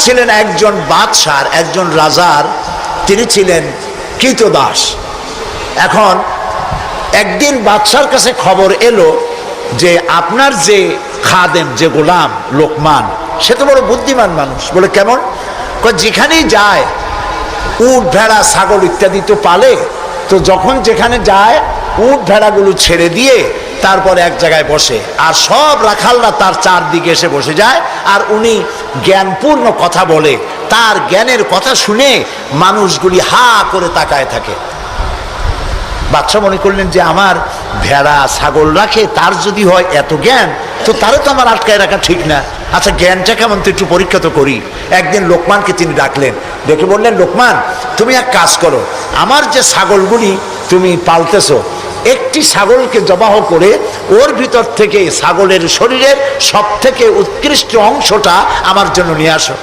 ছিলেন একজন বাদশার, একজন রাজার, তিনি ছিলেন কৃতদাস। এখন একদিন বাদশার কাছে খবর এলো যে আপনার যে খাদেম, যে গোলাম লোকমান, সে তো বড় বুদ্ধিমান মানুষ। বলে কেমন? যেখানেই যায় উট ভেড়া ছাগল ইত্যাদি তো পালে, তো যখন যেখানে যায় উট ভেড়াগুলো ছেড়ে দিয়ে তারপরে এক জায়গায় বসে, আর সব রাখালরা তার চারদিকে এসে বসে যায়, আর উনি জ্ঞানপূর্ণ কথা বলে। তার জ্ঞানের কথা শুনে মানুষগুলি হা করে তাকায় থাকে। বাদশা মনে করলেন যে আমার ভেড়া ছাগল রাখে, তার যদি হয় এত জ্ঞান, তো তারও তো আমার আটকায় রাখা ঠিক না। আচ্ছা, জ্ঞানটা কেমন তো একটু পরীক্ষা তো করি। একদিন লোকমানকে তিনি ডাকলেন, ডেকে বললেন, লোকমান, তুমি এক কাজ করো, আমার যে ছাগলগুলি তুমি পালতেছো, একটি ছাগলকে জবাহ করে ওর ভিতর থেকে ছাগলের শরীরের সব থেকে উৎকৃষ্ট অংশটা আমার জন্য নিয়ে আসো।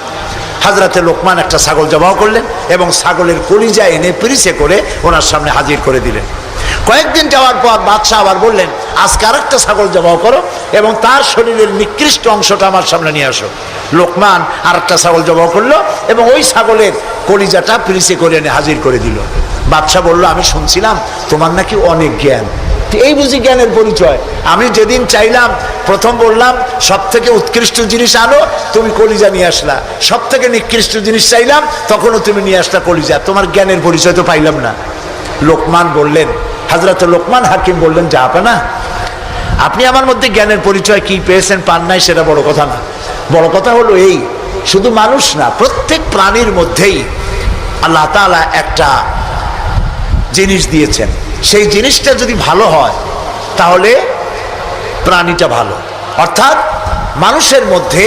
হাজরাতে লোকমান একটা ছাগল জবাহ করলেন এবং ছাগলের কলিজা এনে পিরিচে করে ওনার সামনে হাজির করে দিলেন। কয়েকদিন যাওয়ার পর বাদশাহ আবার বললেন, আজকে আরেকটা ছাগল জবাহ করো এবং তার শরীরের নিকৃষ্ট অংশটা আমার সামনে নিয়ে আসো। লোকমান আরেকটা ছাগল জবাহ করলো এবং ওই ছাগলের কলিজাটা পিরিচে করে এনে হাজির করে দিল। বাদশাহ বলল, আমি শুনছিলাম তোমার নাকি অনেক জ্ঞান, এই বুঝি জ্ঞানের পরিচয়? আমি যেদিন চাইলাম, প্রথম বললাম সব থেকে উৎকৃষ্ট জিনিস আনো, তুমি কলিজা নিয়ে আসলা। সব থেকে নিকৃষ্ট জিনিস চাইলাম, তখনও তুমি নিয়ে আসলা কলিজা। তোমার জ্ঞানের পরিচয় তো পাইলাম না। লোকমান বললেন, হযরত লোকমান হাকিম বললেন, জাহাপানা, আপনি আমার মধ্যে জ্ঞানের পরিচয় কি পেয়েছেন পান নাই সেটা বড় কথা না। বড় কথা হলো এই, শুধু মানুষ না, প্রত্যেক প্রাণীর মধ্যেই আল্লাহ তাআলা একটা জিনিস দিয়েছেন। সেই জিনিসটা যদি ভালো হয় তাহলে প্রাণীটা ভালো। অর্থাৎ মানুষের মধ্যে,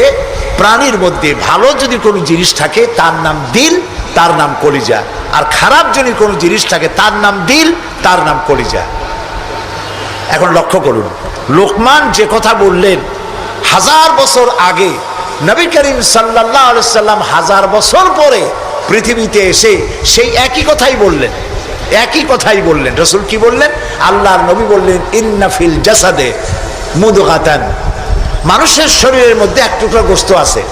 প্রাণীর মধ্যে ভালো যদি কোনো জিনিস থাকে তার নাম দিল, তার নাম কলিজা। আর খারাপ যদি কোনো জিনিস থাকে তার নাম দিল, তার নাম কলিজা। এখন লক্ষ্য করুন, লোকমান যে কথা বললেন 1000 বছর আগে, নবী করিম সাল্লাল্লাহু আলাইহি সাল্লাম 1000 বছর পরে পৃথিবীতে এসে সেই একই কথাই বললেন। একই কথাই বললেন। রাসূল কি বললেন? আল্লাহর নবী বললেন, ইন্না ফিল জাসাদে মুদগাতান, মানুষের শরীরের মধ্যে এক টুকরা গোশত আছে।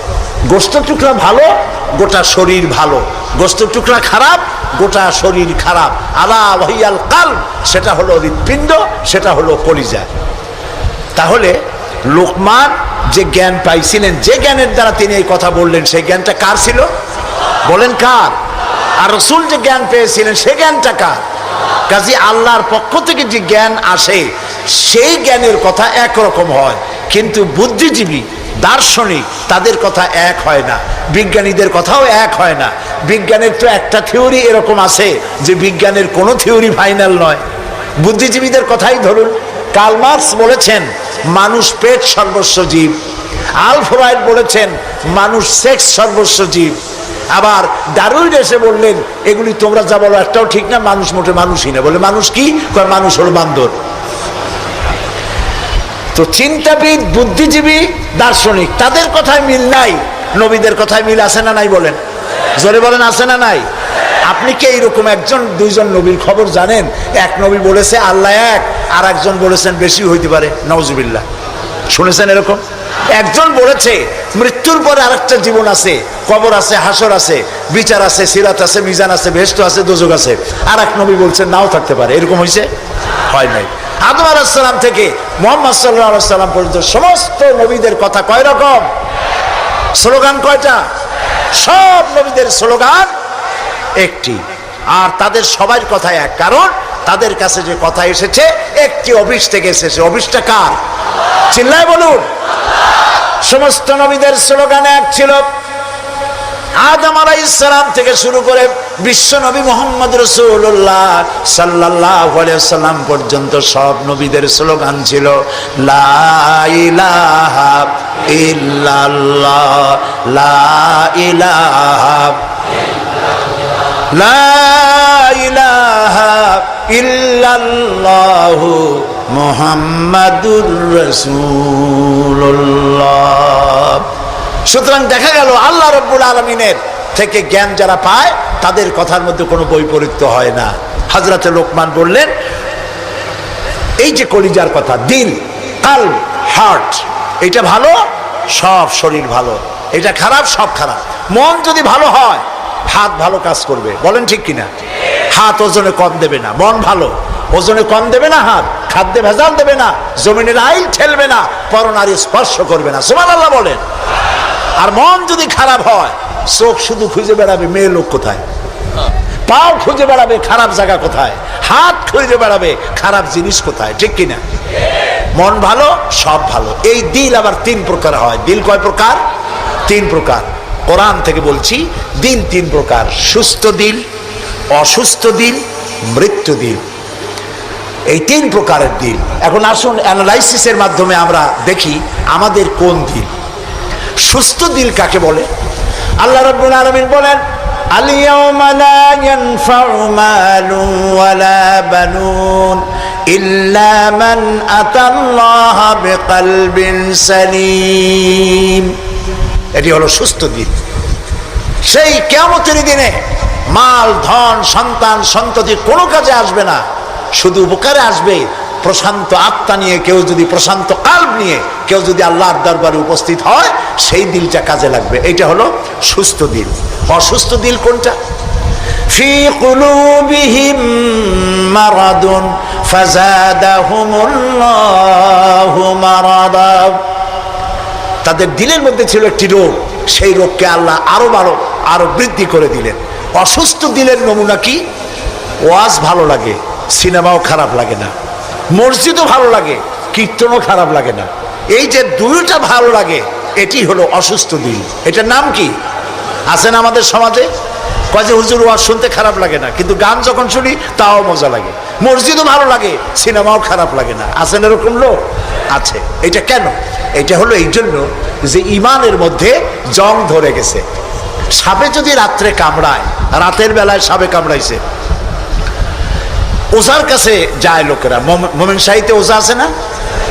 গোশত টুকরা ভালো, গোটা শরীর ভালো। গোশত টুকরা খারাপ, গোটা শরীর খারাপ। আলা ওয়াহিয়াল কালব, সেটা হলো হৃৎপিণ্ড, সেটা হলো কলিজা। তাহলে লোকমান যে জ্ঞান পাইছিলেন, যে জ্ঞানের দ্বারা তিনি এই কথা বললেন, সেই জ্ঞানটা কার ছিল? বলেন কার? আর রাসূল যে জ্ঞান পেয়েছিলেন সেই জ্ঞানটা কার? কাজী আল্লাহর পক্ষ থেকে যে জ্ঞান আসে সেই জ্ঞানের কথা একরকম হয়, কিন্তু বুদ্ধিজীবী, দার্শনিক, তাদের কথা এক হয় না, বিজ্ঞানীদের কথাও এক হয় না। বিজ্ঞানের তো একটা থিওরি এরকম আছে যে বিজ্ঞানের কোনো থিওরি ফাইনাল নয়। বুদ্ধিজীবীদের কথাই ধরুন, কার্ল মার্কস বলেছেন মানুষ পেট সর্বস্ব জীব, আলফ্রেড বলেছেন মানুষ সেক্স সর্বস্ব জীব, আবার ডারউইন এসে বললেন এগুলি তোমরা যা বলো একটাও ঠিক না, মানুষ মোটে মানুষই না। বলে মানুষ কি? মানুষ হলো বান্দর। তো চিন্তাবিদ, বুদ্ধিজীবী, দার্শনিক, তাদের কথায় মিল নাই, নবীদের কথায় মিল আছে না নাই? বলেন, জোরে বলেন, আছে না নাই? আপনি কি এইরকম একজন দুইজন নবীর খবর জানেন? এক নবী বলেছে আল্লাহ এক, আর একজন বলেছেন বেশি হইতে পারে, নাউজুবিল্লাহ। শুনেছেন এরকম? একজন বলেছে মৃত্যুর পরে আরেকটা জীবন আছে, কবর আছে, হাসর আছে, বিচার আছে, সিরাত আছে, মিজান আছে, বেহেশত আছে, দোজখ আছে। আর এক নবী বলছেন নাও থাকতে পারে। এরকম হয়েছে? হয় নাই। আদম আলাইহিস সালাম থেকে মুহাম্মদ সাল্লাল্লাহু আলাইহি সাল্লাম পর্যন্ত সমস্ত নবীদের কথা কয় রকম? স্লোগান কয়টা? সব নবীদের স্লোগান একটি, আর তাদের সবার কথা এক। কারণ তাদের কাছে যে কথা এসেছে একটি অফিস থেকে এসেছে। অফিসটা কার? চিল্লায় বলুন। সমস্ত নবীদের স্লোগান এক ছিল। আদম আলাইহিস সালাম থেকে শুরু করে বিশ্ব নবী মুহাম্মদ রাসূলুল্লাহ সাল্লাল্লাহু আলাইহি ওয়াসাল্লাম পর্যন্ত সব নবীদের স্লোগান ছিল লা ইলাহা ইল্লাল্লাহ, লা ইলাহা লা ইলাহা ইল্লাল্লাহু মুহাম্মাদুর রাসূলুল্লাহ। সুতরাং দেখা গেল আল্লাহ রাব্বুল আলামিনের থেকে জ্ঞান যারা পায় তাদের কথার মধ্যে কোনো বৈপরীত্য হয় না। হযরতে লোকমান বললেন এই যে কলিজার কথা, দিল, কালব, হার্ট, এটা ভালো, সব শরীর ভালো। এটা খারাপ, সব খারাপ। মন যদি ভালো হয় হাত ভালো কাজ করবে, বলেন ঠিক কিনা? হাত ওজনে কম দেবে না, মন ভালো ওজনে কম দেবে না, হাত খাদ্যে ভেজাল দেবে না, জমিনের আইল ঠেলবে না, পরনারী স্পর্শ করবে না, সুবহানাল্লাহ বলেন। আর মন যদি খারাপ হয় চোখ শুধু খুঁজে বেড়াবে মেয়ে লোক কোথায়, পাও খুঁজে বেড়াবে খারাপ জায়গা কোথায়, হাত খুঁজে বেড়াবে খারাপ জিনিস কোথায়, ঠিক কিনা? মন ভালো সব ভালো। এই দিল আবার তিন প্রকার হয়। দিল কয় প্রকার? তিন প্রকার। কোরআন থেকে বলছি, দিল তিন প্রকার: সুস্থ দিল, অসুস্থ দিল, মৃত্যু দিল। এই তিন প্রকারের দিল। এখন আসুন অ্যানালাইসিসের মাধ্যমে আমরা দেখি আমাদের কোন দিল। সুস্থ দিল কাকে বলে? আল্লাহ রাব্বুল আলামিন বলেন, আল-ইয়াওমা লা ইয়ানফাউ মালুন ওয়ালা বানুন ইল্লা মান আতাল্লাহা বিকলবিন সালিম। এটি হলো সুস্থ দিল। সেই কিয়ামতের দিনে মাল, ধন, সন্তান, সন্ততি কোনো কাজে আসবে না, শুধু উপকারে আসবে প্রশান্ত আত্মা নিয়ে কেউ যদি, প্রশান্ত কাল্ব নিয়ে কেউ যদি আল্লাহর দরবারে উপস্থিত হয়, সেই দিলটা কাজে লাগবে। এটা হলো সুস্থ দিল। অসুস্থ দিল কোনটা? ফি কুলুবিহিম মারাদুন ফাযাদাহুমুল্লাহু মারাদা। তাদের দিলের মধ্যে ছিল একটি রোগ, সেই রোগকে আল্লাহ আরো বৃদ্ধি করে দিলেন। অসুস্থ দিলের নমুনা কি? ওয়াজ ভালো লাগে, সিনেমাও খারাপ লাগে না, মসজিদও ভালো লাগে, কীর্তনও খারাপ লাগে না। এই যে দুইটা ভালো লাগে, এটি হলো অসুস্থ দিল। এটার নাম কি? আছেন আমাদের সমাজে, কয় যে হুজুর ওয়াজ শুনতে খারাপ লাগে না, কিন্তু গান যখন শুনি তাও মজা লাগে, মসজিদও ভালো লাগে, সিনেমাও খারাপ লাগে না। আছেন এরকম লোক? আছে। এটা কেন? এটা হলো এই জন্য যে ইমানের মধ্যে জং ধরে গেছে। সাপে যদি রাত্রে কামড়ায়, রাতের বেলায় সাপে কামড়াইছে, ওজার কাছে যায় লোকেরা। মোমেন শাহীতে ওজা আছে না?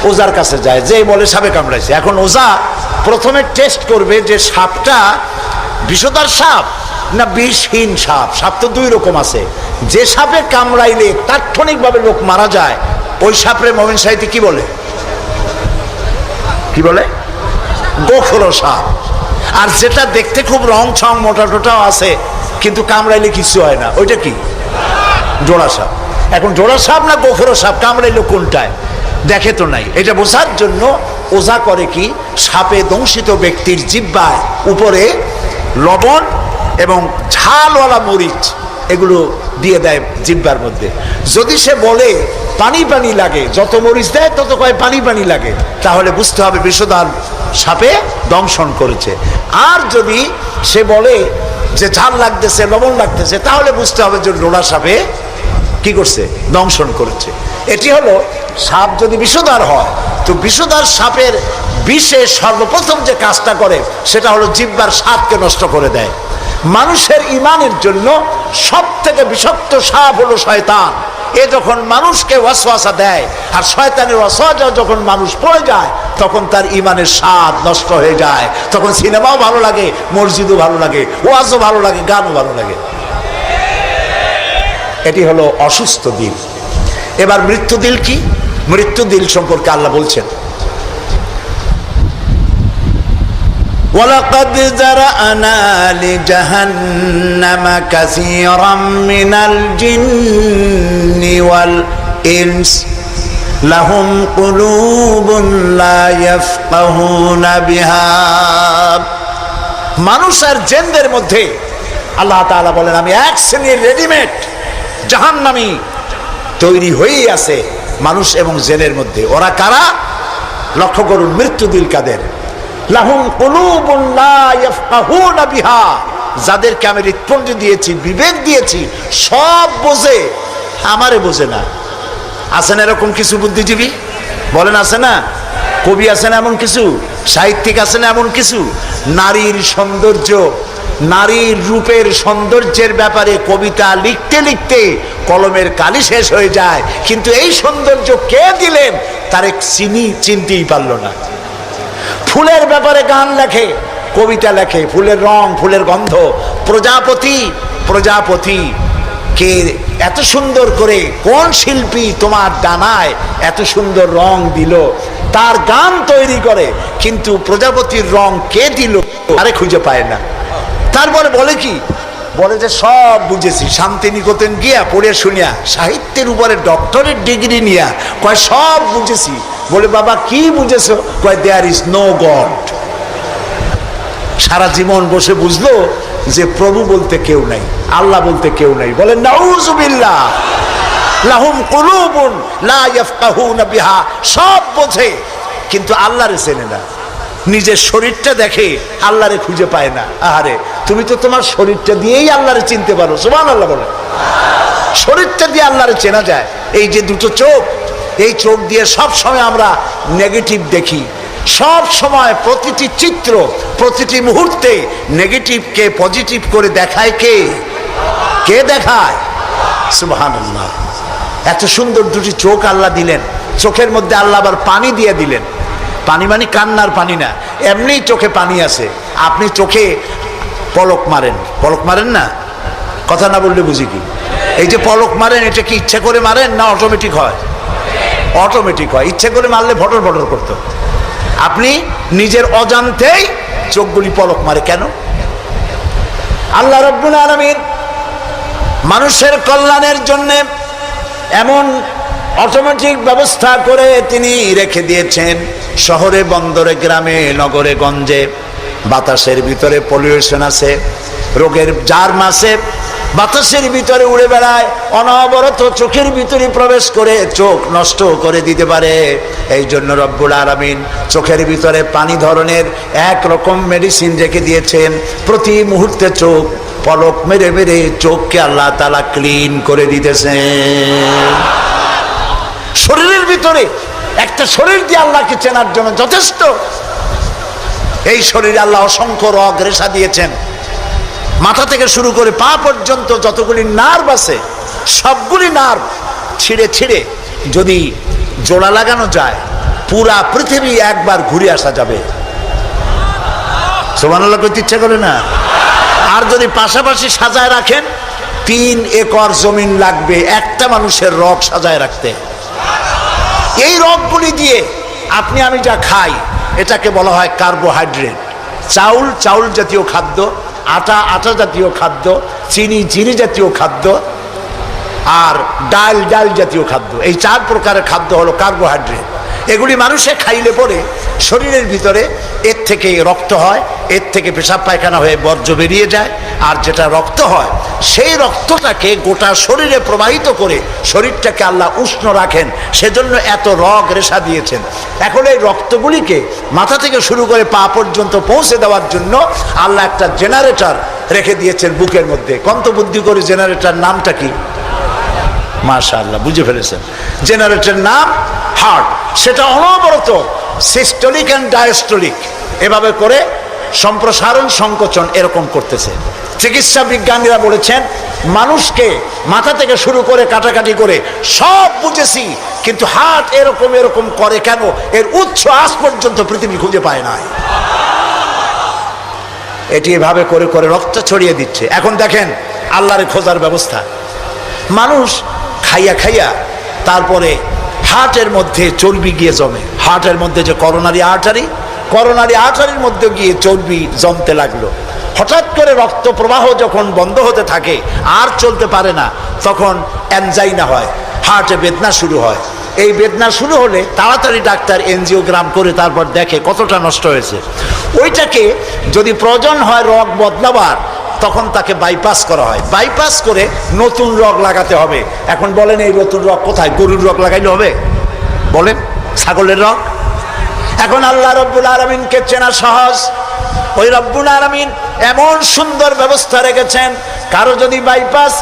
ওজার কাছে যায়, যে বলে সাপে কামড়াইছে। এখন ওজা প্রথমে টেস্ট করবে যে সাপটা বিষধর সাপ না বিষহীন সাপ। সাপ তো দুই রকম আছে। যে সাপে কামড়াইলে তাৎক্ষণিকভাবে লোক মারা যায়, ওই সাপরে মোমেন শাহীতে কি বলে? কি বলে? গোখরো সাপ। আর যেটা দেখতে খুব রং ছং মোটা টোটাও আছে, কিন্তু কামড়াইলে কিছু হয় না, ওইটা কি? জোড়া সাপ। এখন জোড়া সাপ না গোখরো সাপ কামড়াইলো কোনটায় দেখে তো নাই। এটা বোঝার জন্য ওজা করে কি, সাপে দংশিত ব্যক্তির জিহ্বার উপরে লবণ এবং ঝালওয়ালা মরিচ এগুলো দিয়ে দেয় জিহ্বার মধ্যে। যদি সে বলে পানি পানি লাগে, যত মরিচ দেয় তত কয় পানি পানি লাগে, তাহলে বুঝতে হবে বিষধর সাপে দংশন করেছে। আর যদি সে বলে যে ঝাল লাগতেছে, লবণ লাগতেছে, তাহলে বুঝতে হবে যে জোড়া সাপে কি করছে? দংশন করেছে। এটি হলো সাপ যদি বিষধর হয়, তো বিষধর সাপের বিষে সর্বপ্রথম যে কাজটা করে সেটা হলো জিহ্বার স্বাদকে নষ্ট করে দেয়। মানুষের ইমানের জন্য সব থেকে বিষাক্ত সাপ হলো শয়তান। এ যখন মানুষকে ওয়াসওয়াসা দেয়, আর শয়তানের ওয়াসওয়াসা যখন মানুষ পড়ে যায়, তখন তার ইমানের স্বাদ নষ্ট হয়ে যায়। তখন সিনেমাও ভালো লাগে, মসজিদও ভালো লাগে, ওয়াজও ভালো লাগে, গানও ভালো লাগে। এটি হলো অসুস্থ দিল। এবার মৃত্যু দিল কি? মৃত্যু দিল সম্পর্কে আল্লাহ বলছেন, ওয়ালাকাদ যারানা লিজাহান্নামা কাসীরাম মিনাল জিন্নি ওয়াল ইনস লাহুম কুলুবুন লা ইয়াফকাহুনা বিহা। মানুষ আর জিনদের মধ্যে আল্লাহ তাআলা বলেন, আমি এক শ্রেণীর রেডিমেড জাহান্নামী তৈরি হয়েই আছে মানুষ এবং জিনের মধ্যে। ওরা কারা? লক্ষ্য করুন, মৃত্যু দিল কাদের? লাহুম কুলুবুন লা ইয়াফকাহুনা বিহা, যাদেরকে আমি হৃৎপিণ্ড দিয়েছি, বিবেক দিয়েছি, সব বোঝে, আমারে বোঝে না। আছেন এরকম কিছু বুদ্ধিজীবী? বলেন আছে না? কবি আছেন এমন কিছু, সাহিত্যিক আছেন এমন কিছু। নারীর সৌন্দর্য, নারীর রূপের সৌন্দর্যের ব্যাপারে কবিতা লিখতে লিখতে কলমের কালি শেষ হয়ে যায়, কিন্তু এই সৌন্দর্য কে দিলেন তার চিনতেই পারল না। ফুলের ব্যাপারে গান লেখে, কবিতা লেখে, ফুলের রং, ফুলের গন্ধ। প্রজাপতি, প্রজাপতি কে এত সুন্দর করে, কোন শিল্পী তোমার ডানায় এত সুন্দর রং দিল, তার গান তৈরি করে, কিন্তু প্রজাপতির রং কে দিল আরে খুঁজে পায় না। তারপরে বলে কি, বলে যে সব বুঝেছি, শান্তিনিকেতন গিয়া পড়ে শুনিয়া সাহিত্যের উপরে ডক্টরেট ডিগ্রি নিয়া কয় সব বুঝেছি। বলে বাবা কি বুঝেছো? কয় দেয়ার ইজ নো গড। সারা জীবন বসে বুঝলো যে প্রভু বলতে কেউ নাই, আল্লাহ বলতে কেউ নাই। বলে নাউযুবিল্লাহ, লাহুম কুলুবুন লা ইয়াফকাহুনা বিহা, সব বোঝে কিন্তু আল্লাহরে চেনে না। নিজের শরীরটা দেখে, আল্লাহরে খুঁজে পায় না। আরে তুমি তো তোমার শরীরটা দিয়েই আল্লাহরে চিনতে পারো, সুবহানাল্লাহ বলে। শরীরটা দিয়ে আল্লাহরে চেনা যায়। এই যে দুটো চোখ, এই চোখ দিয়ে সব সময় আমরা নেগেটিভ দেখি, সব সময় প্রতিটি চিত্র, প্রতিটি মুহূর্তে নেগেটিভকে পজিটিভ করে দেখায় কে? কে দেখায়? সুবহানাল্লাহ। এত সুন্দর দুটি চোখ আল্লাহ দিলেন, চোখের মধ্যে আল্লাহ আবার পানি দিয়ে দিলেন। পানি মানে কান্নার পানি না, এমনি চোখে পানি আছে। আপনি চোখে পলক মারেন, পলক মারেন না? কথা না বললে বুঝি কি? এই যে পলক মারেন, এটা কি ইচ্ছা করে মারেন না অটোমেটিক হয়? অটোমেটিক হয়। ইচ্ছে করে মারলে ফটর ফটর করতো। আপনি নিজের অজান্তেই চোখগুলি পলক মারে কেন? আল্লাহ রাব্বুল আলামিন মানুষের কল্যাণের জন্য এমন অটোমেটিক ব্যবস্থা করে তিনি রেখে দিয়েছেন। শহরে বন্দরে গ্রামে নগরে গঞ্জে বাতাসের ভিতরে পলিউশন আছে, রোগের জার্ম আছে, বাতাসের ভিতরে উড়ে বেড়ায়, অনবরত চোখের ভিতরে প্রবেশ করে চোখ নষ্ট করে দিতে পারে। এই জন্য রব্বুল আলামিন চোখের ভিতরে পানি ধরনের এক রকম মেডিসিন রেখে দিয়েছেন। প্রতি মুহূর্তে চোখ পলক মেরে মেরে চোখকে আল্লাহ তাআলা ক্লিন করে দিতেছেন। শরীরের ভিতরে একটা শরীর দিয়ে আল্লাহকে চেনার জন্য যথেষ্ট। এই শরীরে আল্লাহ অসংখ্য রগ রেশা দিয়েছেন। মাথা থেকে শুরু করে পা পর্যন্ত যতগুলি নার্ভ আছে, সবগুলি নার্ভ ছিঁড়ে ছিঁড়ে যদি জোড়া লাগানো যায়, পুরা পৃথিবী একবার ঘুরে আসা যাবে। সুবহানাল্লাহ কইতে ইচ্ছা করে না? আর যদি পাশাপাশি সাজায় রাখেন, 3 একর জমিন লাগবে একটা মানুষের রগ সাজায় রাখতে। এই রগগুলি দিয়ে আপনি আমি যা খাই, এটাকে বলা হয় কার্বোহাইড্রেট। চাউল চাউল জাতীয় খাদ্য, আটা আটা জাতীয় খাদ্য, চিনি চিনি জাতীয় খাদ্য, আর ডাল ডাল জাতীয় খাদ্য। এই 4 প্রকারের খাদ্য হলো কার্বোহাইড্রেট। এগুলি মানুষে খাইলে পরে শরীরের ভিতরে এর থেকে রক্ত হয়, এর থেকে পেশাব পায়খানা হয়ে বর্জ্য বেরিয়ে যায়। আর যেটা রক্ত হয়, সেই রক্তটাকে গোটা শরীরে প্রবাহিত করে শরীরটাকে আল্লাহ উষ্ণ রাখেন। সেজন্য এত রগ রেশা দিয়েছেন। এখন এই রক্তগুলিকে মাথা থেকে শুরু করে পা পর্যন্ত পৌঁছে দেওয়ার জন্য আল্লাহ একটা জেনারেটর রেখে দিয়েছেন বুকের মধ্যে। কন্তবুদ্ধি করে জেনারেটর নামটা কি? মাশাআল্লাহ, বুঝে ফেলেছেন। জেনারেটরের নাম হার্ট। সেটা অনবরত সিস্টোলিক অ্যান্ড ডায়াস্টোলিক এভাবে করে সম্প্রসারণ সংকোচন এরকম করতেছে। চিকিৎসা বিজ্ঞানীরা বলেছেন, মানুষকে মাথা থেকে শুরু করে কাটাকাটি করে সব বুঝেছি, কিন্তু হার্ট এরকম এরকম করে কেন, এর উৎস আজ পর্যন্ত পৃথিবী খুঁজে পায় না। এটি এভাবে করে করে রক্ত ছড়িয়ে দিচ্ছে। এখন দেখেন আল্লাহর খোঁজার ব্যবস্থা। মানুষ খাইয়া খাইয়া তারপরে হার্টের মধ্যে চর্বি গিয়ে জমে। হার্টের মধ্যে যে করোনারি আর্টারির মধ্যে গিয়ে চর্বি জমতে লাগলো। হঠাৎ করে রক্ত প্রবাহ যখন বন্ধ হতে থাকে, আর চলতে পারে না, তখন অ্যানজাইনা হয়, হার্টে বেদনা শুরু হয়। এই বেদনা শুরু হলে তাড়াতাড়ি ডাক্তার এনজিওগ্রাম করে তারপর দেখে কতটা নষ্ট হয়েছে। ওইটাকে যদি প্রয়োজন হয় রগ বদলাবার, তখন তাকে বাইপাস করা হয়। বাইপাস করে নতুন রগ লাগাতে হবে। এখন বলেন এই নতুন রগ কোথায়? গরুর রগ লাগাইলে হবে? বলেন, ছাগলের রগ? এখন আল্লাহ রব্বুল আলামিনকে চেনা সহজ। ওই রব্বুল আলামিন এমন সুন্দর ব্যবস্থা রেখেছেন, কারো যদি বাইপাস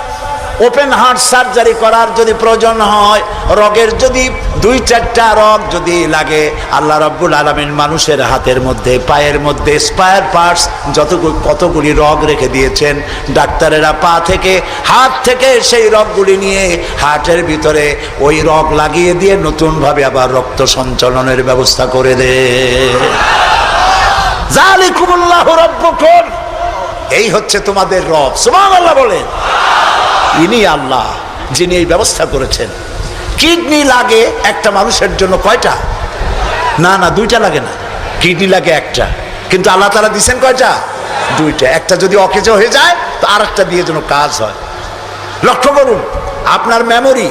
ওপেন হার্ট সার্জারি করার যদি প্রয়োজন হয়, রগের যদি 2-4টা রগ যদি লাগে, আল্লাহ রাব্বুল আলামিন মানুষের হাতের মধ্যে পায়ের মধ্যে স্পায়ার পার্টস কতগুলি রগ রেখে দিয়েছেন। ডাক্তারেরা পা থেকে হাত থেকে সেই রগগুলি নিয়ে হার্টের ভিতরে ওই রগ লাগিয়ে দিয়ে নতুনভাবে আবার রক্ত সঞ্চালনের ব্যবস্থা করে দেয়। যালিকুমুল্লাহু রাব্বুকুম, এই হচ্ছে তোমাদের রব। সুবহানাল্লাহ বলেন। ইনি আল্লাহ যিনি এই ব্যবস্থা করেছেন। কিডনি লাগে একটা মানুষের জন্য কয়টা? না না, দুইটা লাগে না, কিডনি লাগে একটা, কিন্তু আল্লাহ তাআলা দিচ্ছেন কয়টা? দুইটা। একটা যদি অকেজো হয়ে যায় তো আরেকটা দিয়ে যেন কাজ হয়। লক্ষ্য করুন, আপনার মেমোরি,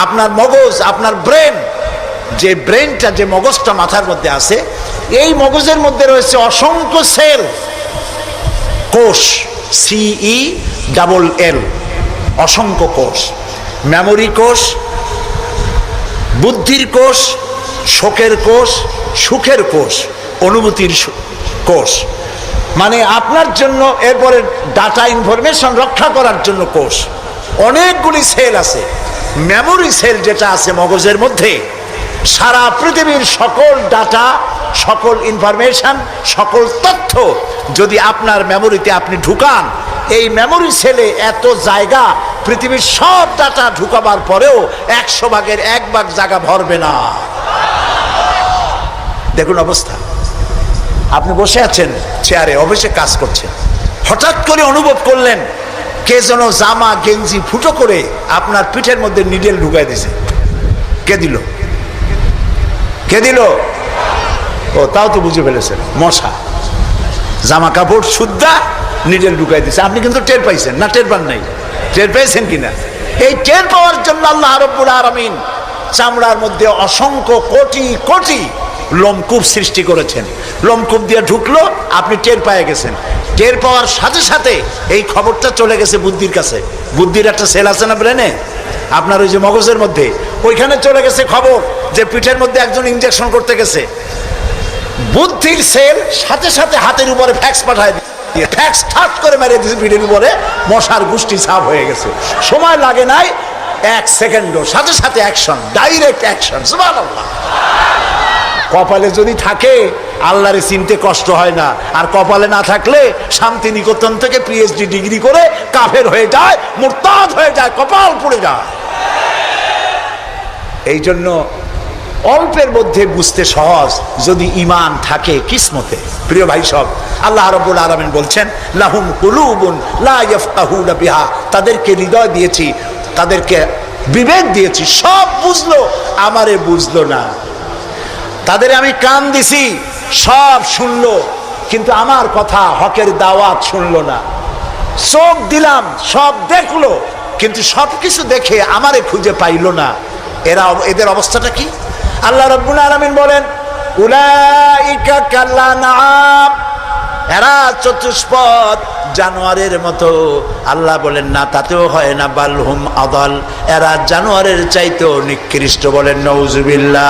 আপনার মগজ, আপনার ব্রেন, যে ব্রেনটা, যে মগজটা মাথার মধ্যে আছে, এই মগজের মধ্যে রয়েছে অসংখ্য সেল, কোষ, CELL, অসংখ্য কোষ, মেমোরি কোষ, বুদ্ধির কোষ, শোকের কোষ, সুখের কোষ, অনুভূতির কোষ, মানে আপনার জন্য, এরপরে ডাটা ইনফরমেশন রক্ষা করার জন্য কোষ, অনেকগুলি সেল আছে। মেমোরি সেল যেটা আছে মগজের মধ্যে, সারা পৃথিবীর সকল ডাটা, সকল ইনফরমেশন, সকল তথ্য যদি আপনার মেমোরিতে আপনি ঢুকান, এই মেমোরি সেলে এত জায়গা, পৃথিবীর সব ডাটা ঢুকাবার পরেও 100 ভাগের 1 ভাগ জায়গা ভরবে না। দেখুন অবস্থা। আপনি বসে আছেন চেয়ারে, অফিসে কাজ করছেন, হঠাৎ করে অনুভব করলেন কে যেন জামা গেঞ্জি ফুটো করে আপনার পিঠের মধ্যে নিডেল ঢুকাই দিছে। কে দিল? কে দিল? ও, তাও তো বুঝে ফেলেছেন, মশা। জামা কাপড় সুদ্ধা নিডেল ঢুকাই দিছে, আপনি কিন্তু টের পাইছেন না? টের পান নাই? টের পেয়েছেন কিনা? এই টের পাওয়ার জন্য আল্লাহ রাব্বুল আলামিন চামড়ার মধ্যে অসংখ্য কোটি কোটি লোমকূপ সৃষ্টি করেছেন। লোমকূপ দিয়ে ঢুকলো, আপনি টের পেয়ে গেছেন। টের পাওয়ার সাথে সাথে এই খবরটা চলে গেছে বুদ্ধির কাছে। বুদ্ধির একটা সেল আছে না ব্রেনে, আপনার ওই যে মগজের মধ্যে, ওইখানে চলে গেছে খবর যে পিঠের মধ্যে একজন ইনজেকশন করতে গেছে। বুদ্ধির সেল সাথে সাথে হাতের উপরে ফ্যাক্স পাঠায় দিয়ে ফ্যাক্স ঠাট করে মেরে দিয়েছে পিঠের উপরে, মশার গোষ্ঠী সাফ হয়ে গেছে। সময় লাগে নাই 1 সেকেন্ডও, সাথে সাথে অ্যাকশন, ডাইরেক্ট অ্যাকশন। সুবহানাল্লাহ। কপালে যদি থাকে আল্লাহরে চিনতে কষ্ট হয় না, আর কপালে না থাকলে শান্তিনিকেতন থেকে PhD ডিগ্রি করে কাফের হয়ে যায়, মুরতাদ হয়ে যায়, কপাল পুড়ে যায়। এই জন্য অল্পের মধ্যে বুঝতে সহজ, যদি ঈমান থাকে কিসমতে। প্রিয় ভাই সব, আল্লাহ রাব্বুল আলামিন বলছেন লাহুম কুলুবুন লা ইয়াফকাহুনা বিহা, তাদেরকে হৃদয় দিয়েছি, তাদেরকে বিবেক দিয়েছি, সব বুঝলো, আমারে বুঝলো না। তাদের আমি কান দিছি, সব শুনলো, কিন্তু আমার কথা, হকের দাওয়াত শুনলো না। চোখ দিলাম, সব দেখলো, কিন্তু সবকিছু দেখে আমারে খুঁজে পাইলো না। এদের অবস্থাটা কি? আল্লাহ রাব্বুল আলামিন বলেন উলাইকা কাল্লানাম, এরা চতুষ্পদ জানোয়ারের মতো। আল্লাহ বলেন না, তাতেও হয় না, বালহুম আদাল, এরা জানোয়ারের চাইতেও নিকৃষ্ট। বলেন নাউজুবিল্লাহ।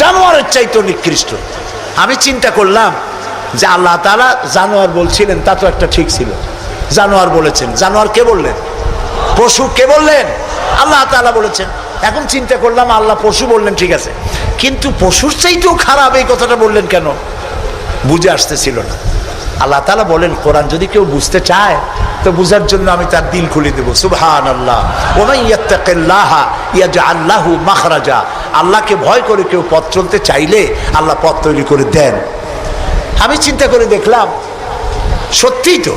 জানোয়ারের চাইতেও নিকৃষ্ট। আমি চিন্তা করলাম যে আল্লাহ তাআলা জানোয়ার বলছিলেন, তা তো একটা ঠিক ছিল। জানোয়ার বলেছেন, জানোয়ার কে বললেন? পশু কে বললেন? আল্লাহ তাআলা বলেছেন। এখন চিন্তা করলাম আল্লাহ পশু বললেন, ঠিক আছে, কিন্তু পশুর চাইতেও খারাপ এই কথাটা বললেন কেন? বুঝে আসতেছিল না। আল্লাহ তাআলা বলেন, কোরআন যদি কেউ বুঝতে চায় তো বুঝার জন্য আমি তার দিল খুলে দেব। সুবহানাল্লাহ। ওয়া মান ইয়াত্তাকিল্লাহা ইয়াজআল লাহু মাখরাজা, আল্লাহকে ভয় করে কেউ পথ চলতে চাইলে আল্লাহ পথ তৈরি করে দেন। আমি চিন্তা করে দেখলাম সত্যিই তো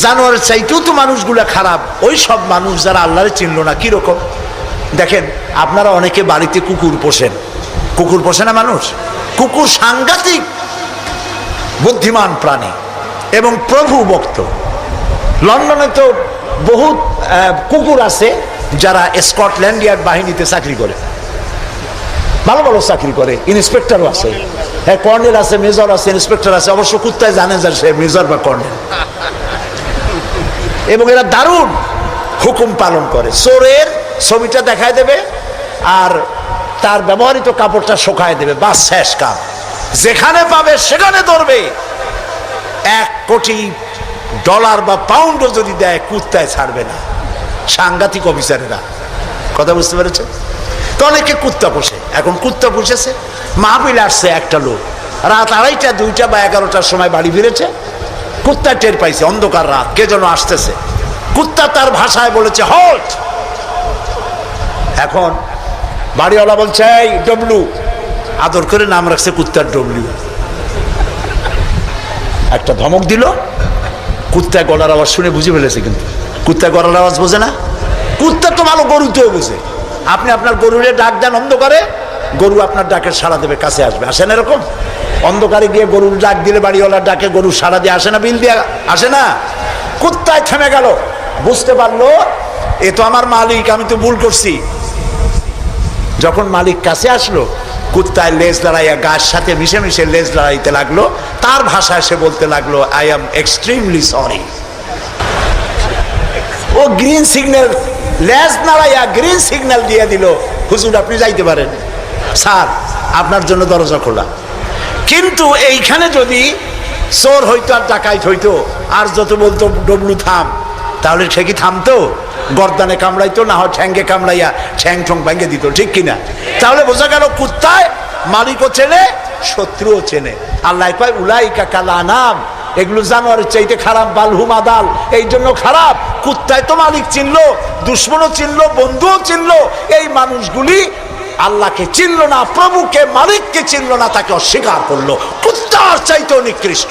জানোয়ারের চাইতেও তো মানুষগুলা খারাপ। ওই সব মানুষ যারা আল্লাহরে চিনল না। কিরকম দেখেন, আপনারা অনেকে বাড়িতে কুকুর পোষেন। কুকুর পোষে না মানুষ? কুকুর সাংঘাতিক বুদ্ধিমান প্রাণী এবং প্রভু ভক্ত। লন্ডনে তো বহুত কুকুর আছে যারা স্কটল্যান্ড ইয়ার্ড বাহিনীতে চাকরি করে, ভালো ভালো চাকরি করে, ইন্সপেক্টরও আছে, হ্যাঁ, কর্নেল আছে, মেজর আছে, ইন্সপেক্টর আছে। অবশ্য কুত্তায় জানে যে সে মেজর বা কর্নেল, এবং এরা দারুণ হুকুম পালন করে। চোরের ছবিটা দেখায় দেবে আর তার ব্যবহৃত কাপড়টা শুকায় দেবে, বাস শেষ কাজ। যেখানে পাবে সেখানে ধরবে। 1 কোটি ডলার বা পাউন্ডও যদি দেয়, কুত্তায় ছাড়বে না। সাংঘাতিক অফিসারেরা, কথা বুঝতে পেরেছে তো? অনেকে কুত্তা পোষে। এখন কুত্তা পুষেছে, মাহফিল আসছে একটা লোক, রাত 2:30, 2টা বা 11টার সময় বাড়ি ফিরেছে। কুত্তা টের পাইছে, অন্ধকার রাত, কে যেন আসতেছে। কুত্তা তার ভাষায় বলেছে হল্ট। এখন বাড়িওয়ালা বলছে এই ডব্লু, আদর করে নাম রাখছে কুত্তার ডব্লিউ। একটা ধমক দিল, কুত্তায় গলার আওয়াজ শুনে বুঝে ফেলেছে। কিন্তু কুত্তায় গলার আওয়াজ বোঝে না। কুত্তা তো ভালো গরুতেও বোঝে। আপনি আপনার গরুরে ডাক দেন অন্ধকারে, গরু আপনার ডাকে সাড়া দেবে, কাছে আসবে। আসে না এরকম? অন্ধকারে গিয়ে গরুর ডাক দিলে বাড়িওয়ালার ডাকে গরু সাড়া দিয়ে আসে না? বিল দিয়ে আসে না? কুত্তায় থেমে গেল, বুঝতে পারলো এ তো আমার মালিক, আমি তো ভুল করছি। যখন মালিক কাছে আসলো, কুত্তায় লেজ লড়াইয়া গাছ সাথে মিশে মিশে লেজ লড়াইতে লাগলো। তার ভাষায় সে বলতে লাগলো, আই এম এক্সট্রিমলি সরি। ও গ্রিন সিগন্যাল, লেজ নাড়াইয়া গ্রিন সিগন্যাল দিয়ে দিল, হুজুর আপনি যাইতে পারেন, স্যার আপনার জন্য দরজা খোলা। কিন্তু এইখানে যদি চোর হইতো আর ডাকাইত হইতো আর যত বলতো ডবলু থাম, তাহলে সে কি থামতো? গর্দানে কামড়াইতো, না হয় ঠ্যাঙ্গে কামড়াইয়া ঠ্যাং ঠং ভেঙে দিত, ঠিক কিনা? তাহলে বোঝা গেল কুত্তায় মালিকও চেনে, শত্রুও চেনে। আল্লাহ কয় উলাইকা কাল আনাম, এগুলো জানোয়ারের চাইতে খারাপ, বালহুম আদাল, এই জন্য খারাপ। কুত্তায় তো মালিক চিনলো, দুশ্মনও চিনলো, বন্ধুও চিনলো। এই মানুষগুলি আল্লাহকে চিনলো না, প্রভুকে মালিককে চিনলো না, তাকে অস্বীকার করলো। কুত্তার চাইতেও নিকৃষ্ট।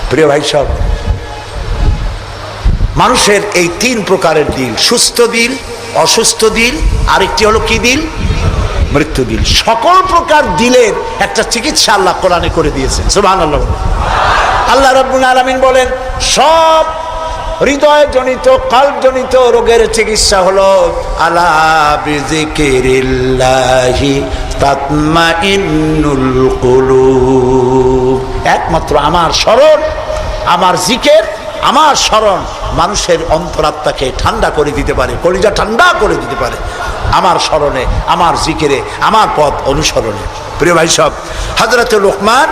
প্রিয় ভাই সব, মানুষের এই তিন প্রকারের দিল, সুস্থ দিল, অসুস্থ দিল, আরেকটি হলো কি দিল? মৃত্যু দিল। সকল প্রকার দিলের একটা চিকিৎসা আল্লাহ কোরআনে করে দিয়েছেন, সুবহানাল্লাহ। আল্লাহ রাব্বুল আলামিন বলেন, সব হৃদয় জনিত, কলব জনিত রোগের চিকিৎসা হলো আলা বিযিকিরিল্লাহি তাতমাইন্নুল কুলুব। একমাত্র আমার স্মরণ, আমার জিকির, আমার স্মরণ মানুষের অন্তরাত্মাকে ঠান্ডা করে দিতে পারে, কলিজা ঠান্ডা করে দিতে পারে। আমার স্মরণে, আমার জিকিরে, আমার পথ অনুসরণে। প্রিয় ভাই সব, হযরত লোকমান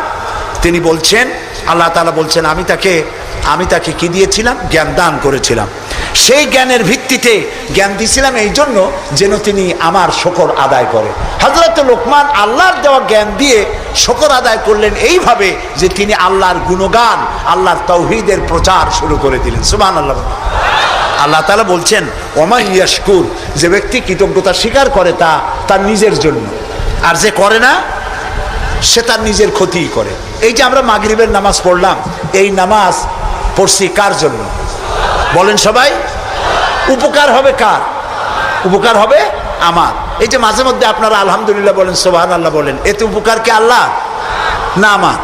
তিনি বলছেন, আল্লাহ তাআলা বলছেন, আমি তাকে কি দিয়েছিলাম? জ্ঞান দান করেছিলাম। সেই জ্ঞানের ভিত্তিতে জ্ঞান দিয়েছিলাম এই জন্য যেন তিনি আমার শুকর আদায় করে। হযরত লোকমান আল্লাহর দেওয়া জ্ঞান দিয়ে শুকর আদায় করলেন এইভাবে যে তিনি আল্লাহর গুণগান, আল্লাহর তাওহীদের প্রচার শুরু করে দিলেন, সুবহানাল্লাহ। আল্লাহ তাআলা বলছেন, ওমা ইয়াশকুর, যে ব্যক্তি কৃতজ্ঞতা স্বীকার করে তা তার নিজের জন্য, আর যে করে না সে তার নিজের ক্ষতিই করে। এই যে আমরা মাগরিবের নামাজ পড়লাম, এই নামাজ পড়ছি কার জন্য? বলেন সবাই। উপকার হবে কার? উপকার হবে আমার। এই যে মাঝে মধ্যে আপনারা আলহামদুলিল্লাহ বলেন, সুবহানাল্লাহ বলেন, এতে উপকার কি আল্লাহ না আমার?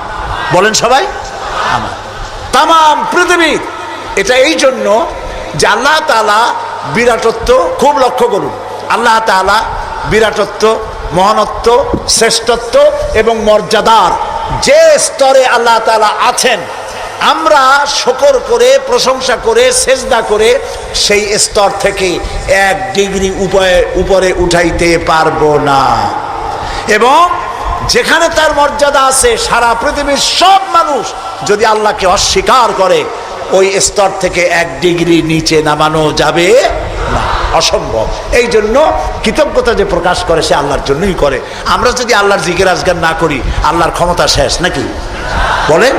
বলেন সবাই। আমার। তাম পৃথিবীর এটা এই জন্য যে আল্লাহ তাআলা বিরাটত্ব, খুব লক্ষ্য করুন, আল্লাহ তাআলা বিরাটত্ব, মহানত্ব, শ্রেষ্ঠত্ব এবং মর্যাদার যে স্তরে আল্লাহ তাআলা আছেন, আমরা শুকর করে, প্রশংসা করে, সেজদা করে সেই স্তর থেকে 1 ডিগ্রি উপরে উঠাইতে পারবো না। এবং যেখানে তার মর্যাদা আছে, সারা পৃথিবীর সব মানুষ যদি আল্লাহকে অস্বীকার করে, ওই স্তর থেকে 1 ডিগ্রি নিচে নামানো যাবে না, অসম্ভব। এই জন্য কৃতজ্ঞতা যে প্রকাশ করে সে আল্লাহর জন্যই করে। আমরা যদি আল্লাহর জিকির আজগার না করি, আল্লাহর ক্ষমতা শেষ নাকি? বলেন।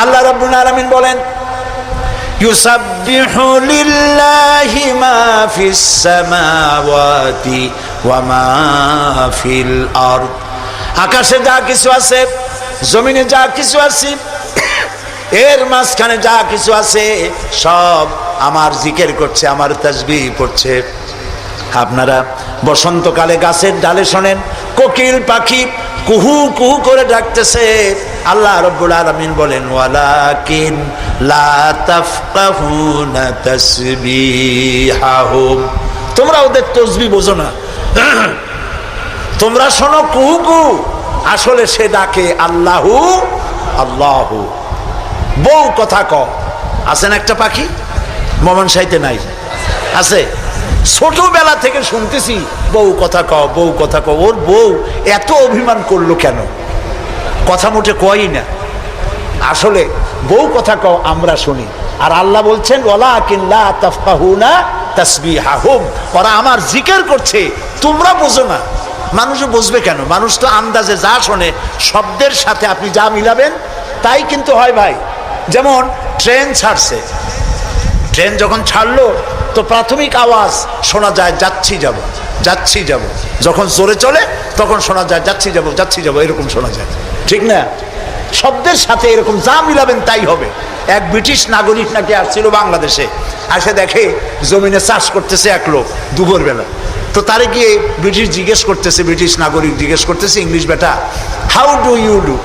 আল্লাহ রাব্বুল আলামিন বলেন, ইউসাব্বিহু লিল্লাহি মা ফিস সামাওয়াতি ওয়া মা ফিল আরদ। আকাশে যা কিছু আছে, জমিনে যা কিছু আছে, এর মাঝখানে যা কিছু আছে, সব আমার জিকির করছে, আমার তাসবিহ করছে। আপনারা বসন্তকালে গাছের ডালে শোনেন কোকিল পাখি কুহু কুহু করে ডাকতেছে। আল্লাহ রাব্বুল আলামিন বলেন, ওয়ালাকিন লা তাফকাহুনা তাসবিহাহুম, তোমরা ওদের তাসবিহ বোঝো না, তোমরা শোনো কুহু কুহু, আসলে সে ডাকে আল্লাহু আল্লাহু। বউ কথা কও, আছেন একটা পাখি মমন সাইতে নাই, আছে? ছোটবেলা থেকে শুনতেছি বউ কথা কও, বউ কথা কও। ওর বউ এত অভিমান করলো কেন? কথা মোটে কয়ই না। আসলে বউ কথা কও আমরা শুনি, আর আল্লাহ বলছেন ওয়ালাকিন লা তাফকাহুনা তাসবিহাহুম, ওরা আমার জিকির করছে, তোমরা বোঝো না। মানুষও বুঝবে কেন? মানুষ তো আন্দাজে যা শোনে, শব্দের সাথে আপনি যা মিলাবেন তাই কিন্তু হয় ভাই। যেমন ট্রেন ছাড়ছে, ট্রেন যখন ছাড়লো তো প্রাথমিক আওয়াজ শোনা যায় যাচ্ছি যাব, যাচ্ছি যাব। যখন জোরে চলে তখন শোনা যায় যাচ্ছি যাব, যাচ্ছি যাব, এরকম শোনা যায়, ঠিক না? শব্দের সাথে এরকম যা মিলাবেন তাই হবে। এক ব্রিটিশ নাগরিক নাকি আসছিল বাংলাদেশে, এসে দেখে জমিনে চাষ করতেছে এক লোক দুপুরবেলা। তো তারে গিয়ে ব্রিটিশ জিজ্ঞেস করতেছে, ব্রিটিশ নাগরিক জিজ্ঞেস করতেছে, ইংলিশ বেটা, হাউ ডু ইউ ডু?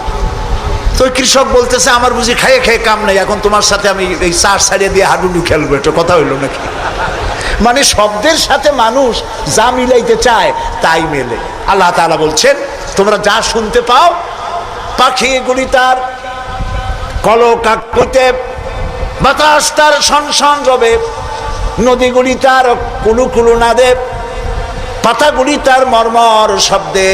তো কৃষক বলতেছে, আমার বুঝি খাইয়ে খেয়ে কাম নেই, এখন তোমার সাথে আমি এই চার সারিয়ে দিয়ে হাডুডু খেলবো, এটা কথা হইলো নাকি? মানে শব্দের সাথে মানুষ যা মিলাইতে চায় তাই মেলে। আল্লাহ তাআলা বলছেন, তোমরা যা শুনতে পাও, পাখিগুলি তার কলকাকলিতে, বাতাস তার শনশন রবে, নদীগুলি তার কুলুকুলু নাদে, পাতাগুলি তার মর্মর শব্দে,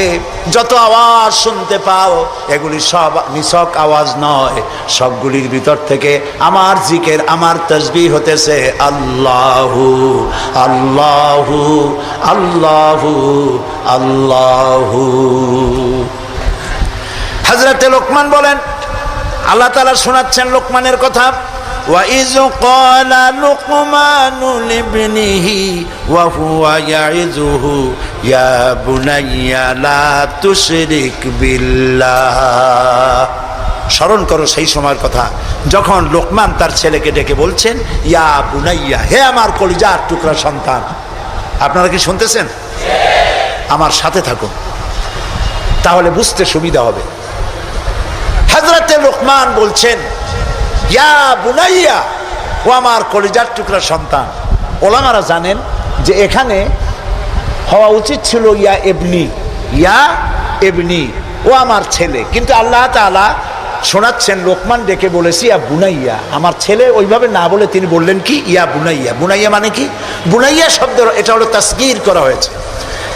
যত আওয়াজ শুনতে পাও এগুলি সব নিছক আওয়াজ নয়, সবগুলির ভিতর থেকে আমার জিকির, আমার তাসবিহ হতেছে আল্লাহু আল্লাহু আল্লাহু আল্লাহু। হযরতে লোকমান বলেন, আল্লাহ তাআলা শোনাচ্ছেন লোকমানের কথা, وَإِذْ قَالَ لُقْمَانُ لِابْنِهِ وَهُوَ يَعِظُهُ يَا بُنَيَّ لَا تُشْرِكْ بِاللَّهِ। স্মরণ করো সেই সময়ের কথা যখন লোকমান তার ছেলেকে ডেকে বলছেন, ইয়া বুনাইয়া, হে আমার কলিজার টুকরা সন্তান। আপনারা কি শুনতেছেন? আমার সাথে থাকুন, তাহলে বুঝতে সুবিধা হবে। হযরতে লোকমান বলছেন, ইয়া বুনাইয়া, ও আমার কলিজার টুকরা সন্তান। ওলামারা জানেন যে এখানে হওয়া উচিত ছিল ইয়া এবনি, ইয়া এবনি, ও আমার ছেলে, কিন্তু আল্লাহ তাআলা শোনাচ্ছেন লোকমান ডেকে বলেছি ইয়া বুনাইয়া, আমার ছেলে, ওইভাবে না বলে তিনি বললেন কি ইয়া বুনাইয়া। বুনাইয়া মানে কি? বুনাইয়া শব্দ এটা হলো তাসগীর করা হয়েছে,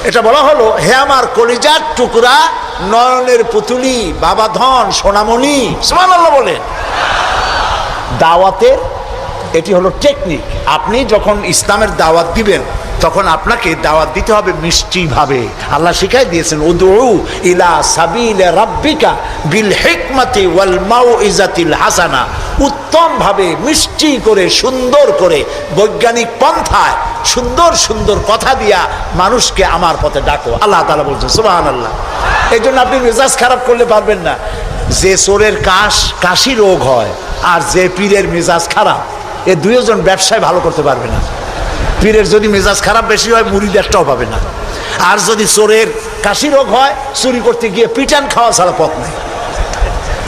এটা বলা হলো হে আমার কলিজার টুকরা, নয়নের পুতুলি, বাবা ধন, সোনামণি। সুবহানাল্লাহ বলেন। দাওয়াতের এটি হলো টেকনিক। আপনি যখন ইসলামের দাওয়াত দিবেন তখন আপনাকে দাওয়াত দিতে হবে মিষ্টি ভাবে। আল্লাহ শিখাই দিয়েছেন, উদউ ইলা সাবিলি রাব্বিকা বিল হিকমাতি ওয়াল মাউইজাতিল হাসানা, উত্তম ভাবে, মিষ্টি করে, সুন্দর করে, বৈজ্ঞানিক পন্থায় সুন্দর সুন্দর কথা দিয়া মানুষকে আমার পথে ডাকো। আল্লাহ তাআলা বলছেন, সুবহানাল্লাহ। এই জন্য আপনি মেজাজ খারাপ করলে পারবেন না। যে চোরের কাশি রোগ হয় আর যে পীরের মেজাজ খারাপ, এ দুইজন ব্যবসায় ভালো করতে পারবে না। পীরের যদি মেজাজ খারাপ বেশি হয়, মুড়ির একটাও পাবে না। আর যদি চোরের কাশি রোগ হয়, চুরি করতে গিয়ে পিটান খাওয়া ছাড়া পথ নেই।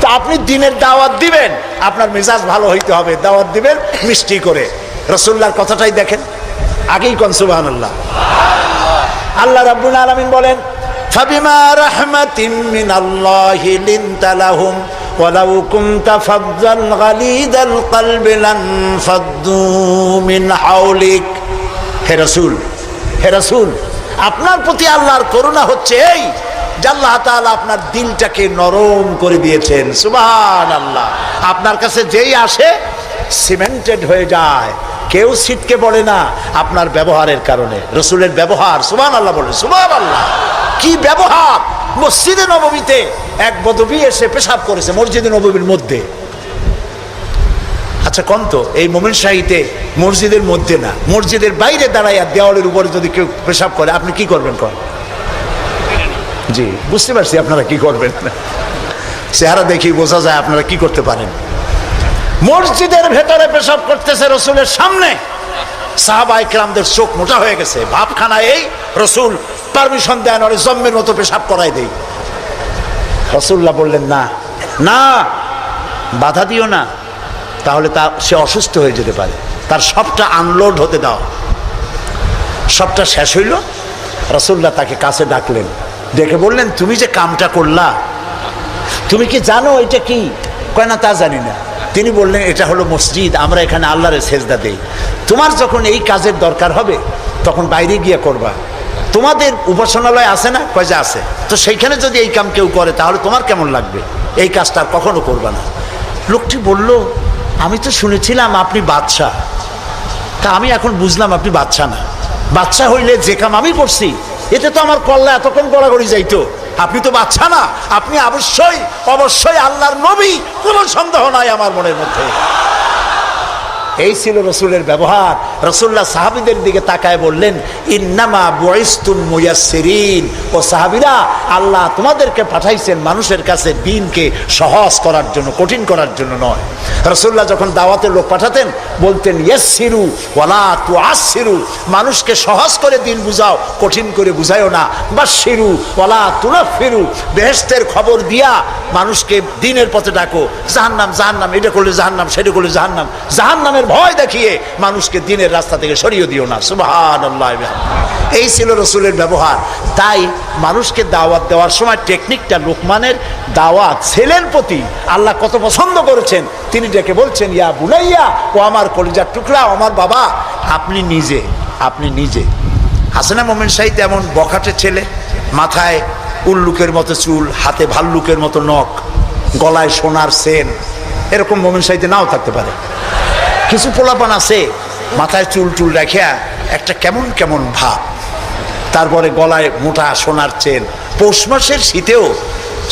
তো আপনি দিনের দাওয়াত দিবেন, আপনার মেজাজ ভালো হইতে হবে, দাওয়াত দিবেন মিষ্টি করে। রাসূলুল্লাহর কথাটাই দেখেন, আগেই কোন সুবহানাল্লাহ। আল্লাহ রাব্বুল আলামিন বলেন, ফাবিমা রাহমাতিম মিনাল্লাহি লিনতা লাহুম ওয়ালাউ কুনতা ফাজ্জাল গালিদাল কলবি লানফাদ্দু মিন হাওলিক। হে রাসূল, হে রাসূল, আপনার প্রতি আল্লাহর করুণা হচ্ছে এই যে আল্লাহ তাআলা আপনার দিলটাকে নরম করে দিয়েছেন। সুবহানাল্লাহ। আপনার কাছে যেই আসে সিমেন্টেড হয়ে যায়, কেউ ছিটকে পড়ে না আপনার ব্যবহারের কারণে। রাসূলের ব্যবহার, সুবহানাল্লাহ বলে, সুবহানাল্লাহ। কি ব্যবহার! মসজিদে নববীতে এক বদবী এসে পেশাব করেছে মসজিদে নববীর মধ্যে। আচ্ছা কোন তো, এই মোমিন শাহীতে মসজিদের মধ্যে না, মসজিদের বাইরে দাঁড়াইয়া দেওয়ালের উপরে যদি কেউ পেশাব করে, আপনি কি করবেন? জি, বুঝতে পারছি আপনারা কি করবেন। চেহারা দেখি বোঝা যায় আপনারা কি করতে পারেন। মসজিদের ভেতরে পেশাব করতেছে রাসূলের সামনে, সাহাবায়ে কেরামদের চোখ মোটা হয়ে গেছে, ভাবখানা এই রাসূল পারমিশন দেন আর জম্মের মতো পেশাব করাই দেই। রাসূলুল্লাহ বললেন, না না, বাধা দিও না, তাহলে সে অসুস্থ হয়ে যেতে পারে, তার সবটা আনলোড হতে দাও। সবটা শেষ হইল, রাসূলুল্লাহ তাকে কাছে ডাকলেন, ডেকে বললেন, তুমি যে কামটা করলা, তুমি কি জানো এটা কি? কয় না, তা জানি না। তিনি বললেন, এটা হলো মসজিদ, আমরা এখানে আল্লাহরে সেজদা দেই। তোমার যখন এই কাজের দরকার হবে তখন বাইরে গিয়ে করবা। তোমাদের উপাসনালয় আছে না? কয় যে আছে। তো সেইখানে যদি এই কাম কেউ করে তাহলে তোমার কেমন লাগবে? এই কাজটা কখনো করবা না। লোকটি বলল, আমি তো শুনেছিলাম আপনি বাদশাহ, তা আমি এখন বুঝলাম আপনি বাদশাহ না। বাদশাহ হইলে যে কাম আমি করছি এতে তো আমার কল্লা এতক্ষণ গড়াগড়ি যাইতো। আপনি তো বাদশাহ না, আপনি অবশ্যই অবশ্যই আল্লাহর নবী, কোনো সন্দেহ নাই আমার মনের মধ্যে। এই ছিল রাসূলের ব্যবহার। রাসূলুল্লাহ সাহাবীদের দিকে তাকায় বললেন, ইন্নামা বুইসতুম মুয়াসসিরিন, ও সাহাবীরা, আল্লাহ তোমাদেরকে পাঠাইছেন মানুষের কাছে দ্বীনকে সহজ করার জন্য, কঠিন করার জন্য নয়। রাসূলুল্লাহ যখন দাওয়াতের লোক পাঠাতেন বলতেন ইয়াসসিরু ওয়ালা তুআসসিরু, মানুষকে সহজ করে দিন বুঝাও, কঠিন করে বুঝায়ও না। বাশশিরু ওয়ালা তুনাফিরু, বেহেশতের খবর দিয়া মানুষকে দিনের পথে ডাকো। জাহান্নাম জাহান্নাম, এটা করলে জাহান্নাম, সেটা করলে জাহান্নাম, জাহান্নামের ভয় দেখিয়ে মানুষকে দিনের রাস্তা থেকে সরিয়ে দিও না। সুবহানাল্লাহ। এই ছিল রাসূলের ব্যবহার। তাই মানুষকে দাওয়াত দেওয়ার সময় টেকনিকটা, লোকমানের দাওয়াত ছেলের প্রতি আল্লাহ কত পছন্দ করেছেন। তিনি ডেকে বলছেন ইয়া বুনাইয়া, ও আমার কলিজার টুকরা, আমার বাবা। আপনি নিজে হাসানা মোমেন সাহিদ এমন বখাটে ছেলে, মাথায় উল্লুকের মতো চুল, হাতে ভাল্লুকের মতো নখ, গলায় সোনার সেন, এরকম মোমেন সাহিদে নাও থাকতে পারে। কিছু পোলাপান আছে মাথায় চুল টুল রাখিয়া একটা কেমন কেমন ভাব, তারপরে গলায় মোটা সোনার চেন, পৌষ মাসের শীতেও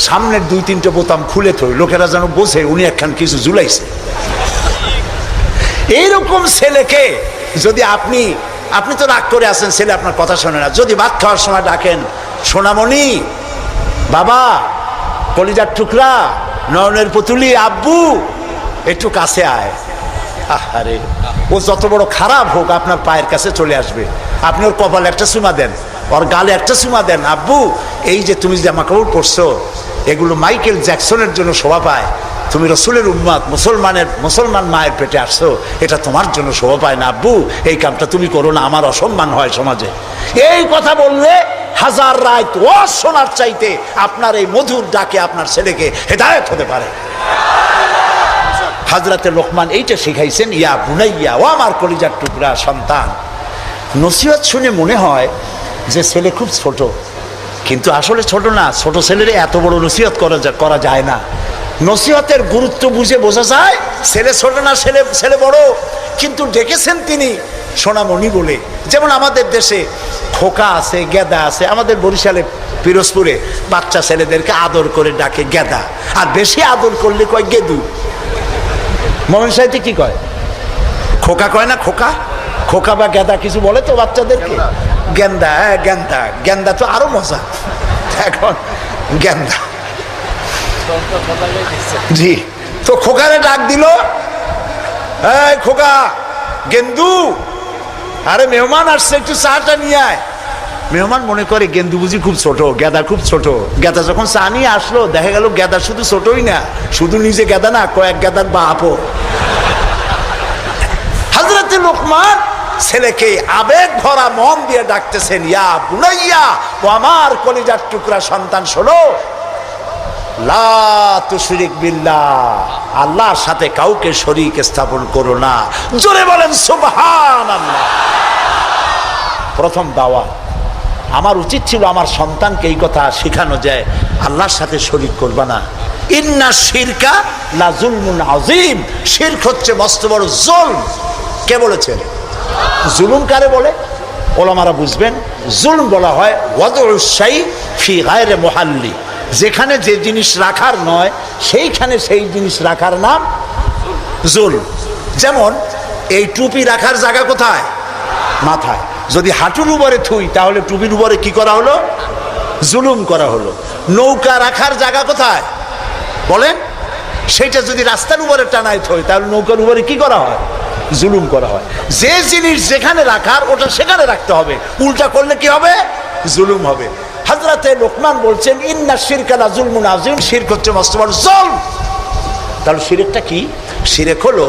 সামনের 2-3টে বোতাম খুলে থই, লোকেরা যেন বোঝে উনি একখান কিছু ঝুলাইছে। এইরকম ছেলেকে যদি আপনি তো রাগ করে আছেন, ছেলে আপনার কথা শোনে না, যদি ভাত খাওয়ার সময় ডাকেন সোনামণি, বাবা, কলিজার টুকরা, নয়নের পুতুলি, আব্বু, একটু কাছে আয়, আরে ও যত বড় খারাপ হোক আপনার পায়ের কাছে চলে আসবে। আপনি ওর কপালে একটা চুমা দেন, ওর গালে একটা চুমা দেন। আব্বু, এই যে তুমি জামা কাপড় পরছো, এগুলো মাইকেল জ্যাকসনের জন্য শোভা পায়। তুমি রসুলের উম্মত, মুসলমান মায়ের পেটে আসছো, এটা তোমার জন্য শোভা পায় না। আব্বু, এই কামটা তুমি করো না, আমার অসম্মান হয় সমাজে। এই কথা বললে হাজার রাত ওয়াজ শোনার চাইতে আপনার এই মধুর ডাকে আপনার ছেলেকে হেদায়েত হতে পারে। হযরতে লোকমান এইটা শিখাইছেন, ইয়া বুনাইয়া, ও আমার কলিজার টুকরা সন্তান। নসিহত শুনে মনে হয় যে ছেলে খুব ছোট, কিন্তু আসলে ছোট না। ছোট ছেলের এত বড় নসিহত করা যায় না। নসিহতের গুরুত্ব বুঝে বোঝা যায় ছেলে ছোট না, ছেলে বড়, কিন্তু ডেকেছেন তিনি সোনামণি বলে। যেমন আমাদের দেশে খোকা আছে, গেদা আছে। আমাদের বরিশালে পিরোজপুরে বাচ্চা ছেলেদেরকে আদর করে ডাকে গেদা, আর বেশি আদর করলে কয় গেদু। মোমেন সাহিত্যে কি কয়? খোকা কয় না? খোকা বা গেদা কিছু বলে তো বাচ্চাদেরকে? গেন্দা, গেন্দা তো আরো মজা। এখন গেন্দা, জি। তো খোকারে ডাক দিল, এই খোকা, গেন্দু, আরে মেহমান আসছে, একটু চাটা নিয়ে আয়। মেহমান মনে করে গেন্দু বুঝি খুব ছোট, গেদা খুব ছোট। গেদা যখন চা নিয়ে আসলো, দেখা গেল গেদা শুধু ছোটই না, শুধু নিজে গেদা না, কয়েক গেদার বাপও। হযরতে লোকমান ছেলেকে আবেগ ভরা মন দিয়ে ডাকতেছেন, ইয়া বুনাইয়া, ও আমার কলিজার টুকরা সন্তান, শোনো, লা তুশরিক বিল্লাহ, আল্লাহর সাথে কাউকে শরীক স্থাপন করো না। জোরে বলেন সুবহানাল্লাহ। প্রথম দাওয়াত। আমার উচিত ছিল আমার সন্তানকে এই কথা শেখানো যায়, আল্লাহর সাথে শরীক করবা না। ইন্না শিরকা লা যুলমুন আযীম, শিরক হচ্ছে মস্ত বড় জুলম। কে বলেছেন? জুলুম কারে বলে? ওলামারা বুঝবেন। জুলম বলা হয় ওয়াদউশ শাই ফি গায়রি মুহাল্লি, যেখানে যে জিনিস রাখার নয় সেইখানে সেই জিনিস রাখার নাম জুলম। যেমন এই টুপি রাখার জায়গা কোথায়? মাথায়। যদি হাঁটুর উপরে থুই তাহলে টুপির উপরে কি করা হলো? জুলুম করা হলো। নৌকা রাখার জায়গা কোথায় বলেন? সেইটা যদি রাস্তার উপরে টানায় থই তাহলে নৌকার উপরে কি করা হয়? জুলুম করা হয়। যে জিনিস যেখানে রাখার ওটা সেখানে রাখতে হবে, উল্টা করলে কি হবে? জুলুম হবে। হযরতে লোকমান বলছেন, ইন্না শিরকা লা যুলমুন আযীম, শিরক হচ্ছে মস্ত বড় জুলম। তাহলে শিরকটা কি? শিরক হলো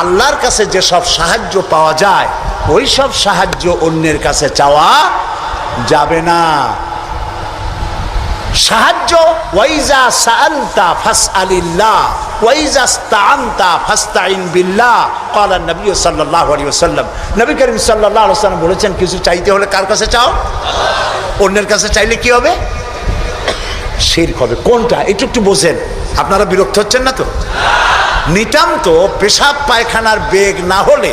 আল্লাহর কাছে যেসব সাহায্য পাওয়া যায় ওই সব সাহায্য অন্যের কাছে চাওয়া যাবে না। সাহায্য, ওয়াইজা সাআলতা ফাসআলিল্লাহ ওয়াইজা ইসতাআনতা ফাসতাইন বিল্লাহ, ক্বালা নবী সাল্লাল্লাহু আলাইহি ওয়াসাল্লাম। নবী করিম সাল্লাল্লাহু আলাইহি ওয়াসাল্লাম বলেছেন, কিছু চাইতে হলে কার কাছে চাও? অন্যের কাছে চাইলে কি হবে? শিরক হবে। কোনটা একটু বোঝেন। আপনারা বিরক্ত হচ্ছেন না তো? নিতান্ত পেশাব পায়খানার বেগ না হলে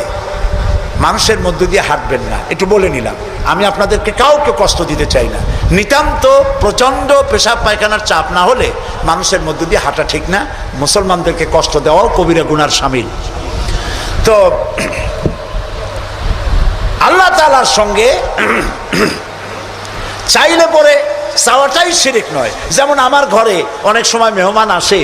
মানুষের মধ্য দিয়ে হাঁটবেন না, একটু বলে নিলাম। আমি আপনাদেরকে কাউকে কষ্ট দিতে চাই না। নিতান্ত প্রচন্ড পেশাব পায়খানার চাপ না হলে মানুষের মধ্য দিয়ে হাঁটা ঠিক না। মুসলমানদেরকে কষ্ট দেওয়াও কবিরা গুনার শামিল। তো আল্লাহ তাআলার সঙ্গে চাইলে পরে চাওয়াটাই শিরক নয়। যেমন আমার ঘরে অনেক সময় মেহমান আসে,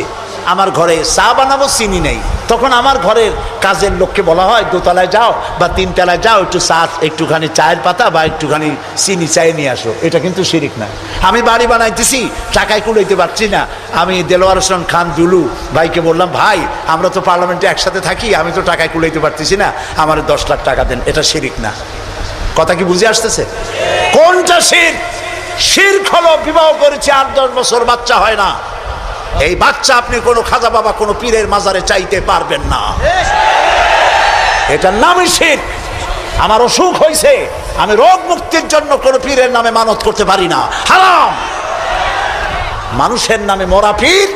আমার ঘরে চা বানাবো, চিনি নেই, তখন আমার ঘরের কাজের লোককে বলা হয় দোতলায় যাও বা তিনতলায় যাও, একটু চা, একটুখানি চায়ের পাতা বা একটুখানি চিনি চায়ে নিয়ে আসো। এটা কিন্তু শিরিক না। আমি বাড়ি বানাইতেছি, টাকায় কুলাইতে পারছি না, আমি দেলোয়ার হোসেন খান দুলু ভাইকে বললাম, ভাই আমরা তো পার্লামেন্টে একসাথে থাকি, আমি তো টাকায় কুলাইতে পারতেছি না, আমার 10 লাখ টাকা দেন। এটা শিরিক না। কথা কি বুঝে আসতেছে? কোনটা শিরক? শিরক হলো বিবাহ করেছে 8-10 বছর বাচ্চা হয় না, এই বাচ্চা আপনি কোনো খাজা বাবা কোনো পীরের মাজারে চাইতে পারবেন না, এটার নামই শিরক। আমার অসুখ হয়েছে, আমি রোগ মুক্তির জন্য কোনো পীরের নামে মানত করতে পারি না, হারাম। মানুষের নামে মরা পীর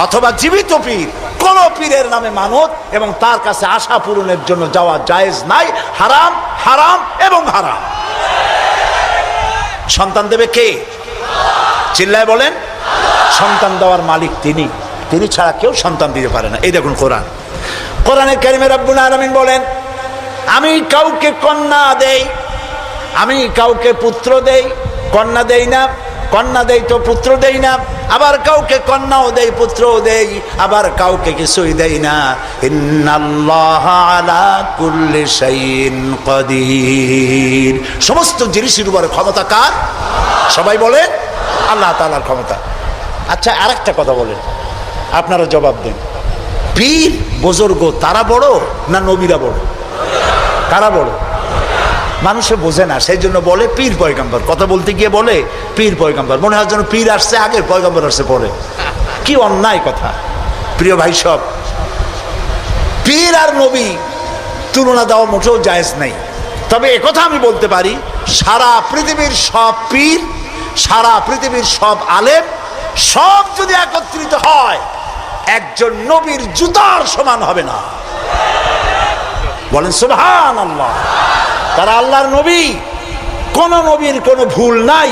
অথবা জীবিত পীর, কোন পীরের নামে মানত এবং তার কাছে আশা পূরণের জন্য যাওয়া জায়েজ নাই, হারাম, হারাম এবং হারাম। সন্তান দেবে কে? চিল্লায় বলেন। সন্তান দেওয়ার মালিক তিনি, তিনি ছাড়া কেউ সন্তান দিতে পারে না। এই দেখুন কোরআন, কোরআনে কারিমে রব্বুল আলামিন বলেন, আমি কাউকে কন্যা দেই, আমি কাউকে পুত্র দেই, কন্যা দেই না, কন্যা দেই তো পুত্র দেই না, আবার কাউকে কন্যাও দেই পুত্রও দেই, আবার কাউকে কিছুই দেই না। ইন্নাল্লাহা আলা কুল্লি শাইইন কাদির। সমস্ত জিনিসের উপরে ক্ষমতা কার? সবাই বলেন আল্লাহ তাআলার ক্ষমতা। আচ্ছা, আরেকটা কথা বলেন, আপনারা জবাব দেন, পীর বুজুর্গ তারা বড় না নবীরা বড়? কারা বড়? মানুষে বোঝে না, সেই জন্য বলে পীর পয়গম্বর। কথা বলতে গিয়ে বলে পীর পয়গম্বর, মনে হয় যেন পীর আসছে আগে পয়গম্বর আসছে পরে। কি অন্যায় কথা। প্রিয় ভাই সব, পীর আর নবী তুলনা দেওয়া মোটেও জায়েজ নাই। তবে একথা আমি বলতে পারি, সারা পৃথিবীর সব পীর, সারা পৃথিবীর সব আলেম, সব যদি একত্রিত হয় একজন নবীর জুতার সমান হবে না। বলেন সুবহানাল্লাহ। তারা আল্লাহর নবী, কোন নবীর কোনো ভুল নাই,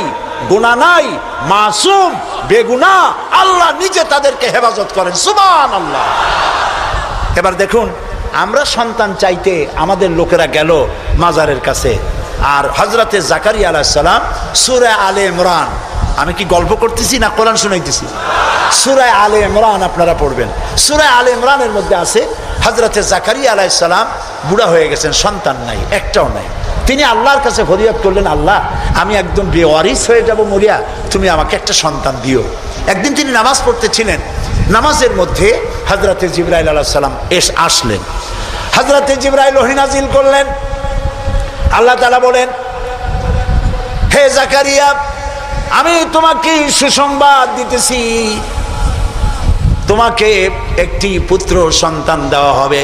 গুনাহ নাই, মাসুম, বেগুনাহ, আল্লাহ নিজে তাদেরকে হেফাজত করেন। সুবহানাল্লাহ। এবার দেখুন, আমরা সন্তান চাইতে আমাদের লোকেরা গেল মাজারের কাছে, আর হযরতে জাকারিয়া আলাইহিস সালাম সূরা আলে ইমরান, আমি কি গল্প করতেছি না কোরআন শুনাইতেছি? সূরা আলে ইমরান আপনারা পড়বেন। সূরা আলে ইমরানের মধ্যে আছে হযরতে জাকারিয়া আলাইহিস সালাম বুড়া হয়ে গেছেন, সন্তান নাই, একটাও নাই। তিনি আল্লাহর কাছে ফরিয়াদ করলেন, আল্লাহ আমি একদম বেওয়ারিস হয়ে যাব মরিয়া, তুমি আমাকে একটা সন্তান দিও। একদিন তিনি নামাজ পড়তেছিলেন, নামাজের মধ্যে হযরতে জিবরাইল আলাইহিস সালাম আসলেন। হযরতে জিবরাইল ওহী নাজিল করলেন। আল্লাহ তাআলা বলেন, হে জাকারিয়া, আমি তোমাকে সুসংবাদ দিতেছি, তোমাকে একটি পুত্র সন্তান দেওয়া হবে।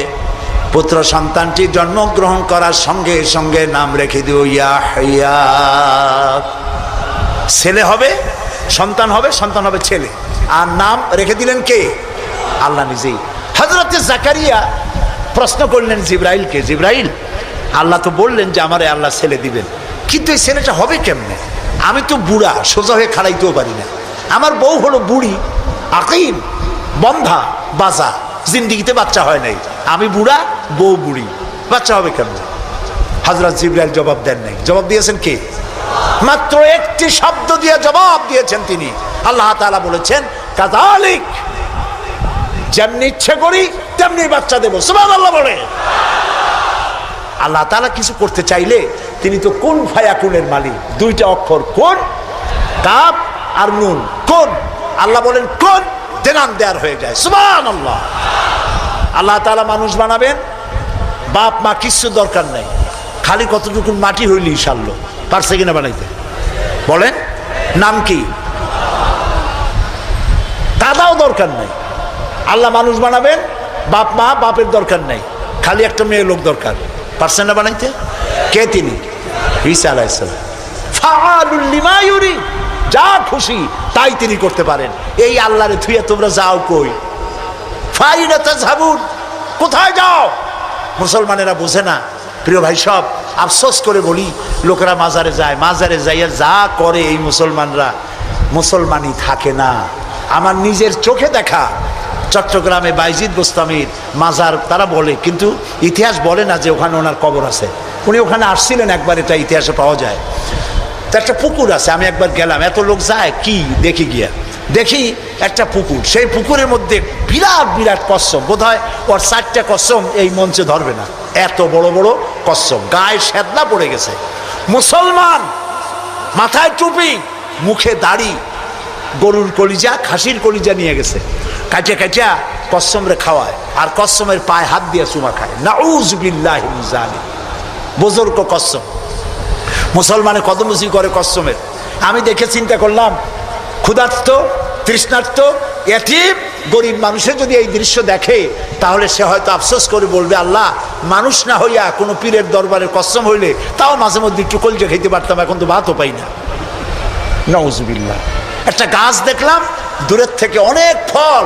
পুত্র সন্তানটি জন্মগ্রহণ করার সঙ্গে সঙ্গে নাম রেখে দিও ইয়াহইয়া। ছেলে হবে, সন্তান হবে, সন্তান হবে ছেলে। আর নাম রেখে দিলেন কে? আল্লাহ নিজেই। হযরতে জাকারিয়া প্রশ্ন করলেন জিবরাইলকে, জিবরাইল, আল্লাহ তো বললেন যে আমারে আল্লাহ ছেলে দিবেন, কিন্তু এই ছেলেটা হবে কেমনে? আমি তো বুড়া, সোজা হয়ে খাড়াইতেও পারি না, আমার বউ হলো বুড়ি, আকিম, বন্ধা, বাজা, জিন্দিগিতে বাচ্চা হয় নাই, আমি বুড়া, বউ বুড়ি, বাচ্চা হবে কেমন? হযরত জিবরাইল জবাব দেন নাই। জবাব দিয়েছেন কে? মাত্র একটি শব্দ দিয়ে জবাব দিয়েছেন তিনি। আল্লাহ তাআলা বলেছেন, কাযালিক, যেমনি ইচ্ছে করি তেমনি বাচ্চা দেব। সুবহানাল্লাহ বলে। আল্লাহ তাআলা কিছু করতে চাইলে তিনি তো কুন ফায়াকুনের মালিক। দুইটা অক্ষর, কোন, কাফ আর নুন, কোন। আল্লাহ বলেন কোন, দেনান দেয়ার হয়ে যায়। সুবহানাল্লাহ। আল্লাহ তাআলা মানুষ বানাবেন, বাপ মা কিছু দরকার নাই, খালি কতটুকু মাটি হইলেই সারলো। পারছে কিনা বানাইতে? বলেন, নাম কি? কাদাও দরকার নাই। আল্লাহ মানুষ বানাবেন, বাপ মা, বাপের দরকার নাই, খালি একটা মেয়ে লোক দরকার। পারছেন না বানাইতে? কে তিনি? ঈসা আলাইহিস সালাম। ফাআলুল লিমা ইউরি, যা খুশি তাই তিনি করতে পারেন। এই আল্লাহরে থুইয়া তোমরা যাও কই? ফাইনা তাযহাবুন, কোথায় যাও? মুসলমানেরা বোঝে না। প্রিয় ভাই সব, আফসোস করে বলি, লোকেরা মাজারে যায়, মাজারে যাইয়া যা করে এই মুসলমানরা, মুসলমানই থাকে না। আমার নিজের চোখে দেখা, চট্টগ্রামে বাইজিদ বোস্তামির মাজার তারা বলে, কিন্তু ইতিহাস বলে না যে ওখানে ওনার কবর আছে। উনি ওখানে আসছিলেন একবার, এটা ইতিহাসে পাওয়া যায়। তো একটা পুকুর আছে, আমি একবার গেলাম, এত লোক যায় কি দেখি গিয়া, দেখি একটা পুকুর, সেই পুকুরের মধ্যে বিরাট বিরাট কচ্ছপ, বোধহয় ওর 4টা কচ্ছপ এই মঞ্চে ধরবে না, এত বড় বড় কচ্ছপ, গায়ে সেদলা পড়ে গেছে। মুসলমান, মাথায় টুপি, মুখে দাড়ি, গরুর কলিজা খাসির কলিজা নিয়ে গেছে, কাটিয়া কাটিয়া কচ্ছমরে খাওয়ায়, আর কচ্ছমের পায়ে হাত দিয়ে চুমা খায়। নাউজ বিল্লাহি মিন যালিক। বুজুর্গ কচ্ছম, মুসলমানে কদমুচি করে কচ্ছমের। আমি দেখে চিন্তা করলাম, ক্ষুধার্ত, তৃষ্ণার্ত, এতিম, গরিব মানুষের যদি এই দৃশ্য দেখে তাহলে সে হয়তো আফসোস করে বলবে, আল্লাহ, মানুষ না হইয়া কোনো পীরের দরবারের কসম হইলে তাও মাঝে মধ্যে একটু কলজা খেতে পারতাম, এখন তো ভাতও পাই না। নাউজুবিল্লাহ। একটা গাছ দেখলাম দূরের থেকে, অনেক ফল।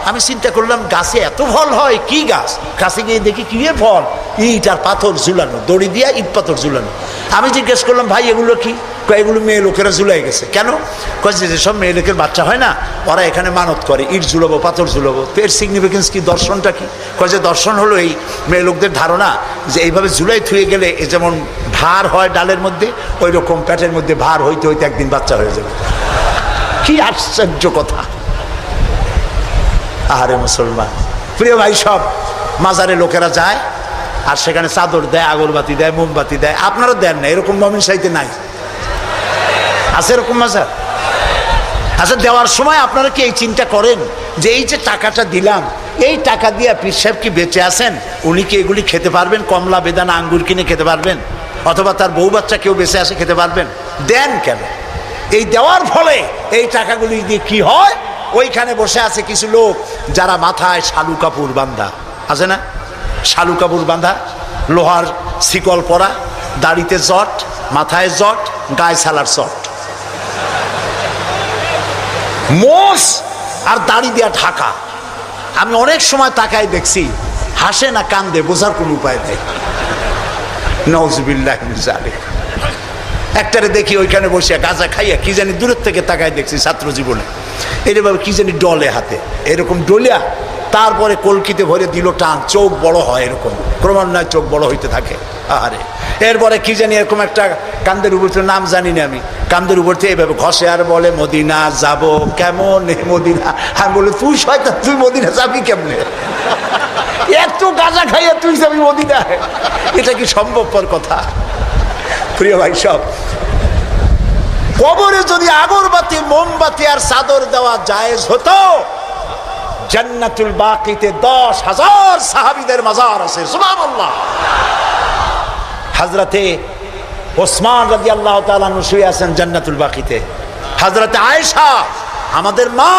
আমি চিন্তা করলাম, গাছে এত ফল হয়, কি গাছ? কাছে গিয়ে দেখি কি ফল, ইট আর পাথর ঝুলানো, দড়ি দিয়া ইট পাথর ঝুলানো। আমি জিজ্ঞেস করলাম, ভাই এগুলো কি? এগুলো মেয়ে লোকেরা ঝুলাই গেছে। কেন? কয়েছে যেসব মেয়ে লোকের বাচ্চা হয় না, ওরা এখানে মানত করে, ইট ঝুলাবো, পাথর ঝুলাবো। তো এর সিগনিফিকেন্স কি, দর্শনটা কি? কয়েছে দর্শন হলো এই মেয়ে লোকদের ধারণা যে এইভাবে ঝুলাই থুয়ে গেলে এ যেমন ভার হয় ডালের মধ্যে, ওই রকম পেটের মধ্যে ভার হইতে হইতে একদিন বাচ্চা হয়ে যাবে। কি আশ্চর্য কথা! আহারে মুসলমান, প্রিয় ভাই, সব মাজারে লোকেরা যায় আর সেখানে চাদর দেয়, আগরবাতি দেয়, মোমবাতি দেয়। আপনারা দেন না, এরকম মমিন সাইতে নাই? আছে এরকম মাজার? আচ্ছা, দেওয়ার সময় আপনারা কি এই চিন্তা করেন যে এই যে টাকাটা দিলাম, এই টাকা দিয়ে পীর সাহেব কি বেঁচে আছেন? উনি কি এগুলি খেতে পারবেন? কমলা, বেদানা, আঙ্গুর কিনে খেতে পারবেন? অথবা তার বউ বাচ্চা কেউ বেঁচে আসে খেতে পারবেন? দেন কেন? এই দেওয়ার ফলে এই টাকাগুলি দিয়ে কি হয়? ওইখানে বসে আছে কিছু লোক যারা মাথায় শালু কাপড় বাঁধা, আছে না? শালু কাপড় বাঁধা, লোহার শিকল পরা, দাড়িতে জট, মাথায় জট, গায়ে সালার চট, মোষ আর দাড়ি দিয়া ঢাকা। আমি অনেক সময় তাকায় দেখছি, হাসে না কান্দে বোঝার কোনো উপায় নেই। নাউজুবিল্লাহি মিন যালিক। একটারে দেখি ওইখানে বসে গাঁজা খাইয়া কি জানি দূরের থেকে তাকায় দেখছি ছাত্র জীবনে, এরভাবে কি জানি ডলে হাতে, এরকম ডলিয়া তারপরে কলকিতে ভরে দিল টান, চোখ বড় হয়, এরকম ক্রমান্বয়ে চোখ বড় হইতে থাকে। আরে এরপরে কি জানি এরকম একটা কান্দের উপর, নাম জানি না আমি, কান্দের উপর থেকে এভাবে ঘষে আর বলে, মদিনা যাব কেমন মদিনা। আমি বলে, তুই শয়তান, তুই মদিনা যাবি কেমনে? এত গাঁজা খাইয়া তুই যাবি মদিনা? এটা কি সম্ভবপর কথা? প্রিয় ভাই, সব কবরে যদি আগরবাতি, মোমবাতি আর চাদর দেওয়া জায়েজ হতো, জান্নাতুল বাকিতে 10,000 সাহাবীদের মাজার আছে। সুবহানাল্লাহ। হযরতে ওসমান রাদিয়াল্লাহু তাআলা আনহু শুয়ে আছেন জান্নাতুল বাকিতে। হযরতে আয়েশা, আমাদের মা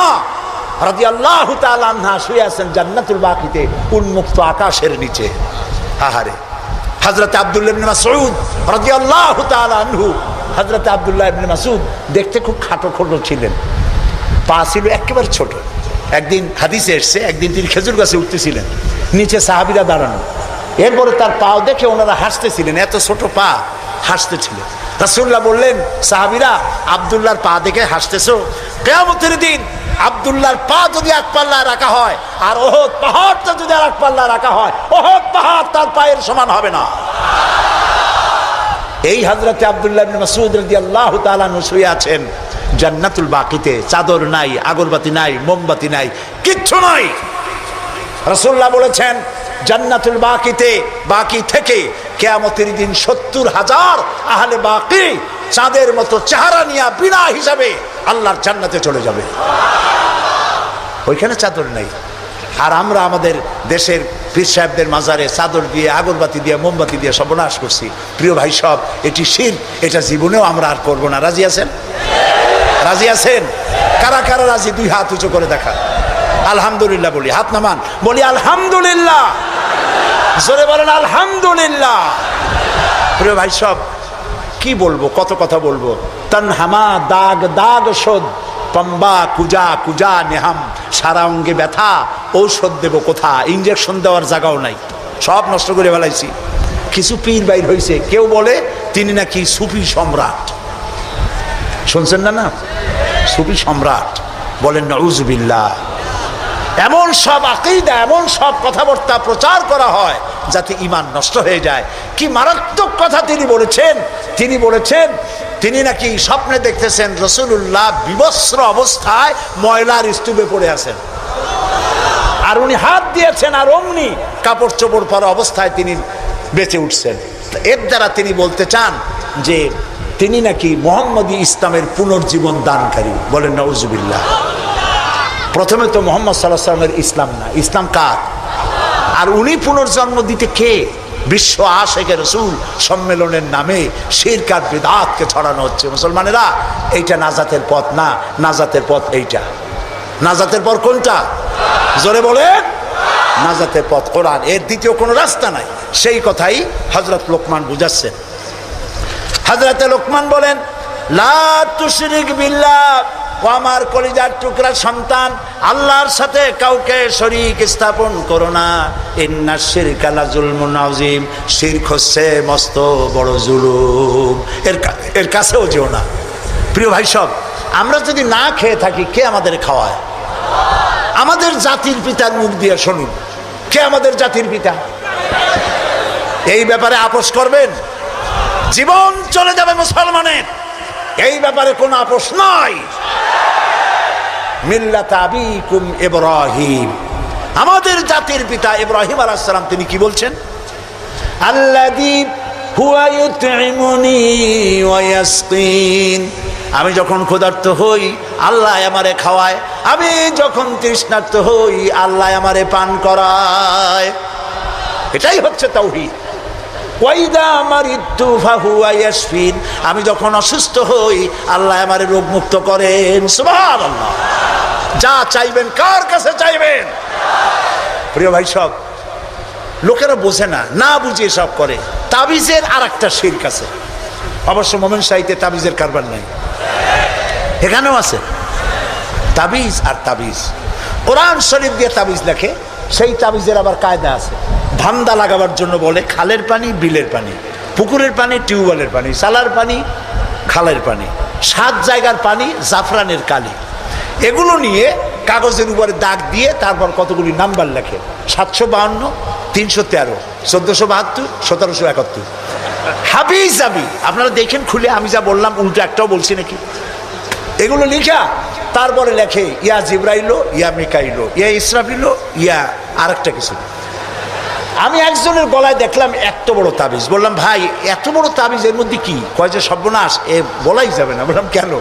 রাদিয়াল্লাহু তাআলা আনহা, শুয়ে আছেন জান্নাতুল বাকিতে, উন্মুক্ত আকাশের নিচে। আহারে হযরতে আব্দুল্লাহ ইবনে মাসউদ রাদিয়াল্লাহু তাআলা আনহু, হযরতে আব্দুল্লাহ ইবনে মাসউদ দেখতে খুব খাটো খোটো ছিলেন, পা ছিল একেবারে ছোট। একদিন হাদিসে এসছে, একদিন তিনি খেজুর গাছে উঠতেছিলেন, নিচে সাহাবীরা দাঁড়ানো, এরপরে তার পাও দেখে ওনারা হাসতেছিলেন, এত ছোট পা, হাসতেছিলেন। রাসূলুল্লাহ বললেন, সাহাবীরা, আব্দুল্লাহর পা দেখে হাসতেছো? কিয়ামতের দিন আব্দুল্লাহর পা যদি এক পাল্লায় রাখা হয় আর ওহদ পাহাড়টা যদি আর এক পাল্লায় রাখা হয়, ওহদ পাহাড় তার পায়ের সমান হবে না। এই হযরতে আব্দুল্লাহ ইবনে মাসউদ রাদিয়াল্লাহু তাআলা আনহু শুয়ে আছেন জান্নাতুল বাকিতে, চাদর নাই, আগরবাতি নাই, মোমবাতি নাই, কিচ্ছু নাই। রাসূলুল্লাহ বলেছেন, জান্নাতুল বাকিতে, বাকি থেকে কিয়ামতের দিন 70,000 আহলে বাকি চাঁদের মতো চেহারা নিয়ে বিনা হিসাবে আল্লাহর জান্নাতে চলে যাবে। ওইখানে চাদর নাই, আর আমরা আমাদের দেশের পীর সাহেবদের মাজারে চাদর দিয়ে, আগরবাতি দিয়ে, মোমবাতি দিয়ে সর্বনাশ করছি। প্রিয় ভাই, সব এটি শিরক, এটা জীবনেও আমরা আর করবো না। রাজি আছেন? রাজি আছেন? কারা কারা রাজি? 2 হাত উঁচু করে দেখা। আলহামদুলিল্লাহ বলি, হাত নামান, বলি আলহামদুলিল্লাহ, জোরে বলেন আলহামদুলিল্লাহ। প্রিয় ভাই, সব কি বলবো, কত কথা বলবো। তনহামা দাগ দাগ শোধ, পম্বা কুজা কুজা নেহাম, সারা অঙ্গে ব্যথা, ঔষধ দেব কোথা, ইঞ্জেকশন দেওয়ার জায়গাও নাই, সব নষ্ট করে ফেলাইছি। কিছু পীর বাইর হয়েছে, কেউ বলে তিনি নাকি সুফি সম্রাট, শুনছেন না? না, সুফি সম্রাট বলেন, নাউজুবিল্লাহ। এমন সব আকীদা, এমন সব কথাবার্তা প্রচার করা হয় যাতে ঈমান নষ্ট হয়ে যায়। কি মারাত্মক কথা তিনি বলেছেন! তিনি বলেছেন, তিনি নাকি স্বপ্নে দেখতেছেন রাসূলুল্লাহ বিবস্ত্র অবস্থায় ময়লার স্তূপে পড়ে আছেন, আর উনি হাত দিয়েছেন, আর অমনি কাপড় চোপড় পরা অবস্থায় তিনি বেঁচে উঠছেন। এর দ্বারা তিনি বলতে চান যে তিনি নাকি মুহাম্মদী ইসলামের পুনর্জীবন দানকারী। বলেন নাউজুবিল্লাহ। প্রথমে তো মুহাম্মদ সাল্লাল্লাহু আলাইহি ওয়াসাল্লামের ইসলাম না, ইসলাম কার? আর উনি পুনর্জন্ম দিতে কে? বিশ্ব আশিকে রাসূল সম্মেলনের নামে শিরক আর বিদআতকে ছড়ানো হচ্ছে। মুসলমানেরা, এইটা নাজাতের পথ না, নাজাতের পথ এইটা। নাজাতের পথ কোনটা? জোরে বলেন। নাজাতের পথ কোরআন, এর দ্বিতীয় কোনো রাস্তা নাই। সেই কথাই হযরত লোকমান বুঝাচ্ছেন। হযরত লোকমান বলেন, লা তুশরিক বিল্লাহ, ও আমার কলিজার টুকরা সন্তান, আল্লাহর সাথে কাউকে শরীক স্থাপন করো না। ইন্নাশ শিরকা লাযুলমুন আযীম, শিরক হচ্ছে মস্ত বড় জুলুম, এর কাছেও যেও না। প্রিয় ভাই সব, আমরা যদি না খেয়ে থাকি, কে আমাদের খাওয়ায়? আমাদের জাতির পিতার মুখ দিয়ে শুনুন, কে আমাদের জাতির পিতা? এই ব্যাপারে আপোষ করবেন? জীবন চলে যাবে মুসলমানের, এই ব্যাপারে কোনো আপোষ নাই। মিল্লাত আবিকুম ইব্রাহিম, আমাদের জাতির পিতা ইব্রাহিম আলাইহিস সালাম, তিনি কি বলছেন? আল্লাযী হুয়া ইউতঈমুনি ওয়া ইয়াসকিন, আমি যখন ক্ষুধার্ত হই আল্লাহ আমারে খাওয়ায়, আমি যখন তৃষ্ণার্ত হই আল্লাহ আমারে পান করায়। এটাই হচ্ছে তাওহীদ। ওয়াইদা মারিদতু ফাহুয়া ইয়াশফিন, আমি যখন অসুস্থ হই আল্লাহ আমারে রোগ মুক্ত করেন। সুবহানাল্লাহ। যা চাইবেন কার কাছে চাইবেন? প্রিয় ভাই সব, লোকেরা বোঝে না, না বুঝিয়ে সব করে। তাবিজের আর একটা শিরক আছে। অবশ্য মোমেন শাহীতে তাবিজের কারবার নাই, এখানেও আছে তাবিজ। আর তাবিজ কোরআন শরীফ দিয়ে তাবিজ লেখে, সেই তাবিজের আবার কায়দা আছে। ধান্দা লাগাবার জন্য বলে খালের পানি, বিলের পানি, পুকুরের পানি, টিউবওয়েলের পানি, সালার পানি, খালের পানি, 7 জায়গার পানি, জাফরানের কালি, এগুলো নিয়ে কাগজের উপরে দাগ দিয়ে তারপর কতগুলি নাম্বার লেখে। 752, 313, 1472, 1771, হাবি জাবি। আপনারা দেখেন খুলে, আমি যা বললাম উল্টো একটাও বলছি নাকি? এগুলো লিখা তারপরে লেখে ইয়া জিব্রাইল, ইয়া মিকাইল, ইয়া ইসরাফিল, ইয়া আরেকটা কিছু। আমি একজনের গলায় দেখলাম এত বড় তাবিজ। বললাম, ভাই এত বড় তাবিজ, এর মধ্যে কি? কয় যে সর্বনাশ, এ বলাই যাবে না। বললাম, কেন?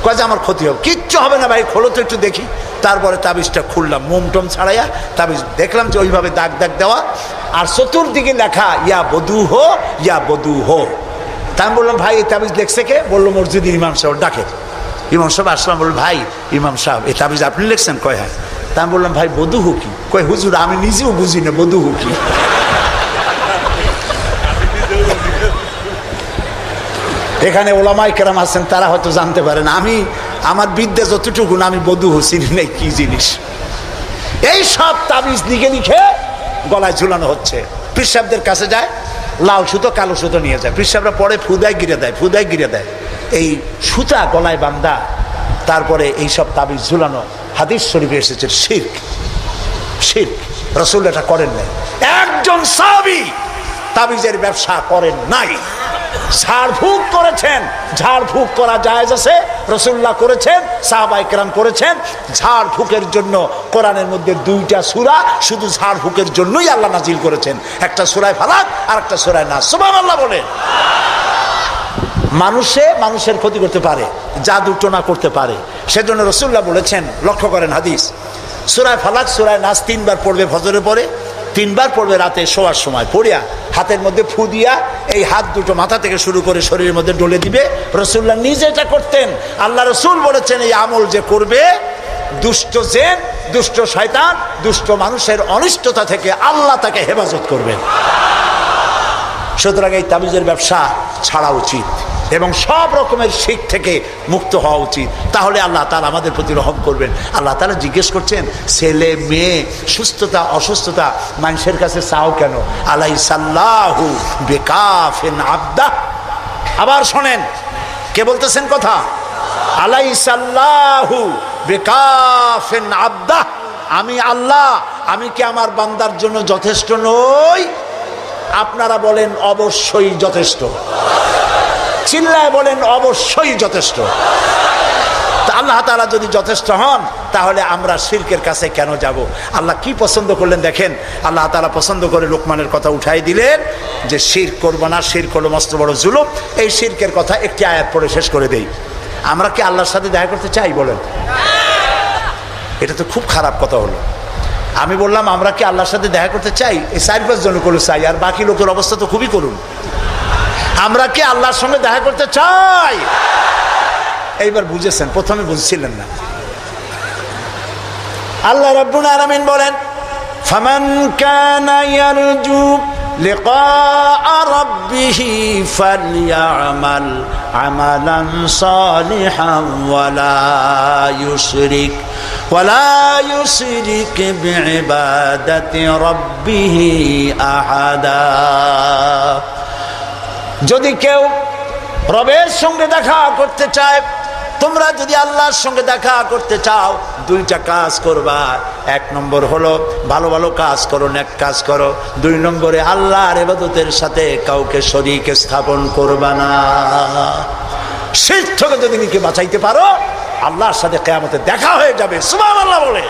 কয় যে আমার ক্ষতি হবে। কিচ্ছু হবে না ভাই, খোলো তো একটু দেখি। তারপরে তাবিজটা খুললাম, মোমটম ছাড়াইয়া তাবিজ দেখলাম যে ওইভাবে দাগ দাগ দেওয়া, আর চতুর্দিকে লেখা ইয়া বধূ হো, ইয়া বধূ হো। তা আমি বললাম, ভাই এই তাবিজ লেখছে কে? বললো, মসজিদের ইমাম সাহেব। ডাকে ইমাম সাহেব আসলাম, বলল, ভাই ইমাম সাহেব এই তাবিজ আপনি লিখছেন? কয় হ্যাঁ। তা আমি বললাম, ভাই বধূ হো কি? কয় হুজুর আমি নিজেও বুঝি না বধূ হো কি। এখানে ওলামায়ে কেরাম আছেন, তারা হয়তো জানতে পারেন। আমি আমার বিদ্যা যতটুকু না, আমি বধূ হো চিনি নাই কি জিনিস। এই সব তাবিজ লিখে লিখে গলায় ঝুলানো হচ্ছে। পীর সাহেবদের কাছে যায়, লাল সুতো কালো সুতো নিয়ে যায়, পীর সাহেবরা পরে ফুদায় গিরে দেয়, ফুদায় গিরে দেয়। এই সুতা গলায় বান্ধা, তারপরে এই সব তাবিজ ঝুলানো। হাদিস শরীফে এসেছে শিরক। শিরক রাসূল এটা করেন নাই। একজন সাহাবী তাবিজের ব্যবসা করেন নাই। ঝাড়ফুঁক করেছেন, ঝাড়ফুঁক করা জায়েজ আছে, রাসূলুল্লাহ করেছেন, সাহাবায়ে কেরাম করেছেন। ঝাড়ফুঁকের জন্য কোরআনের মধ্যে 2টা সূরা শুধু ঝাড়ফুঁকের জন্যই আল্লাহ নাজিল করেছেন, একটা সূরা ফালাক আর একটা সূরা নাস। সুবহানাল্লাহ বলেন। মানুষের ক্ষতি করতে পারে, জাদু টোনা করতে পারে, সেজন্য রাসূলুল্লাহ বলেছেন, লক্ষ্য করেন হাদিস, সূরা ফালাক সূরা নাস 3 বার পড়বে ফজরের পরে, 3 বার পড়বে রাতে শোয়ার সময়। পড়িয়া হাতের মধ্যে ফু দিয়া এই হাত দুটো মাথা থেকে শুরু করে শরীরের মধ্যে ডলে দিবে। রাসূলুল্লাহ নিজে এটা করতেন। আল্লাহ রাসূল বলেছেন, এই আমল যে করবে, দুষ্ট জিন, দুষ্ট শয়তান, দুষ্ট মানুষের অনিষ্টতা থেকে আল্লাহ তাকে হেফাজত করবেন। সুতরাং এই তাবিজের ব্যবসা ছাড়া উচিত এবং সব রকমের শিরক থেকে মুক্ত হওয়া উচিত। তাহলে আল্লাহ তাআলা আমাদের প্রতি রহম করবেন। আল্লাহ তাআলা জিজ্ঞেস করছেন, ছেলে মেয়ে সুস্থতা অসুস্থতা মানুষের কাছে চাও কেন? আলাইসাল্লাহু বিকাফিন আবদা। আবার শোনেন, কে বলতেছেন কথা? আলাইসাল্লাহু বিকাফিন আবদা। আমি আল্লাহ, আমি কি আমার বান্দার জন্য যথেষ্ট নই? আপনারা বলেন অবশ্যই যথেষ্ট। চিল্লায় বলেন অবশ্যই যথেষ্ট। তা আল্লাহ তাআলা যদি যথেষ্ট হন তাহলে আমরা শিরকের কাছে কেন যাব? আল্লাহ কি পছন্দ করলেন দেখেন, আল্লাহ তাআলা পছন্দ করে লোকমানের কথা উঠাই দিলেন যে শিরক করব না, শিরক হলো মস্ত বড় জুলুম। এই শিরকের কথা একটি আয়াত পড়ে শেষ করে দেই। আমরা কি আল্লাহর সাথে দেখা করতে চাই বলেন? এটা তো খুব খারাপ কথা হলো। আমি বললাম আমরা কি আল্লাহর সাথে দেখা করতে চাই? এই 4-5 জন করে চাই, আর বাকি লোকের অবস্থা তো খুবই করুন। আমরা কি আল্লাহর সঙ্গে দেখা করতে চাই? এইবার বুঝেছেন, প্রথমে বুঝছিলেন না। আল্লাহ রাব্বুল আলামিন বলেন ফামান কানা ইয়ারজু লিকা রাব্বিহি ফালইআমাল আমালান সালিহান ওয়ালা ইউশরিক বিইবাদাতি রাব্বিহি আহাদা। যদি কেউ রবের সঙ্গে দেখা করতে চায়, তোমরা যদি আল্লাহর সঙ্গে দেখা করতে চাও, 2টা কাজ করবা। 1 নম্বর হলো ভালো ভালো কাজ করো, নেক কাজ করো। 2 নম্বরে আল্লাহর ইবাদতের সাথে কাউকে শরীক স্থাপন করবা না। শিরক থেকে যদি নিজেকে বাঁচাইতে পারো, আল্লাহর সাথে কিয়ামতে দেখা হয়ে যাবে। সুবহানাল্লাহ বলে।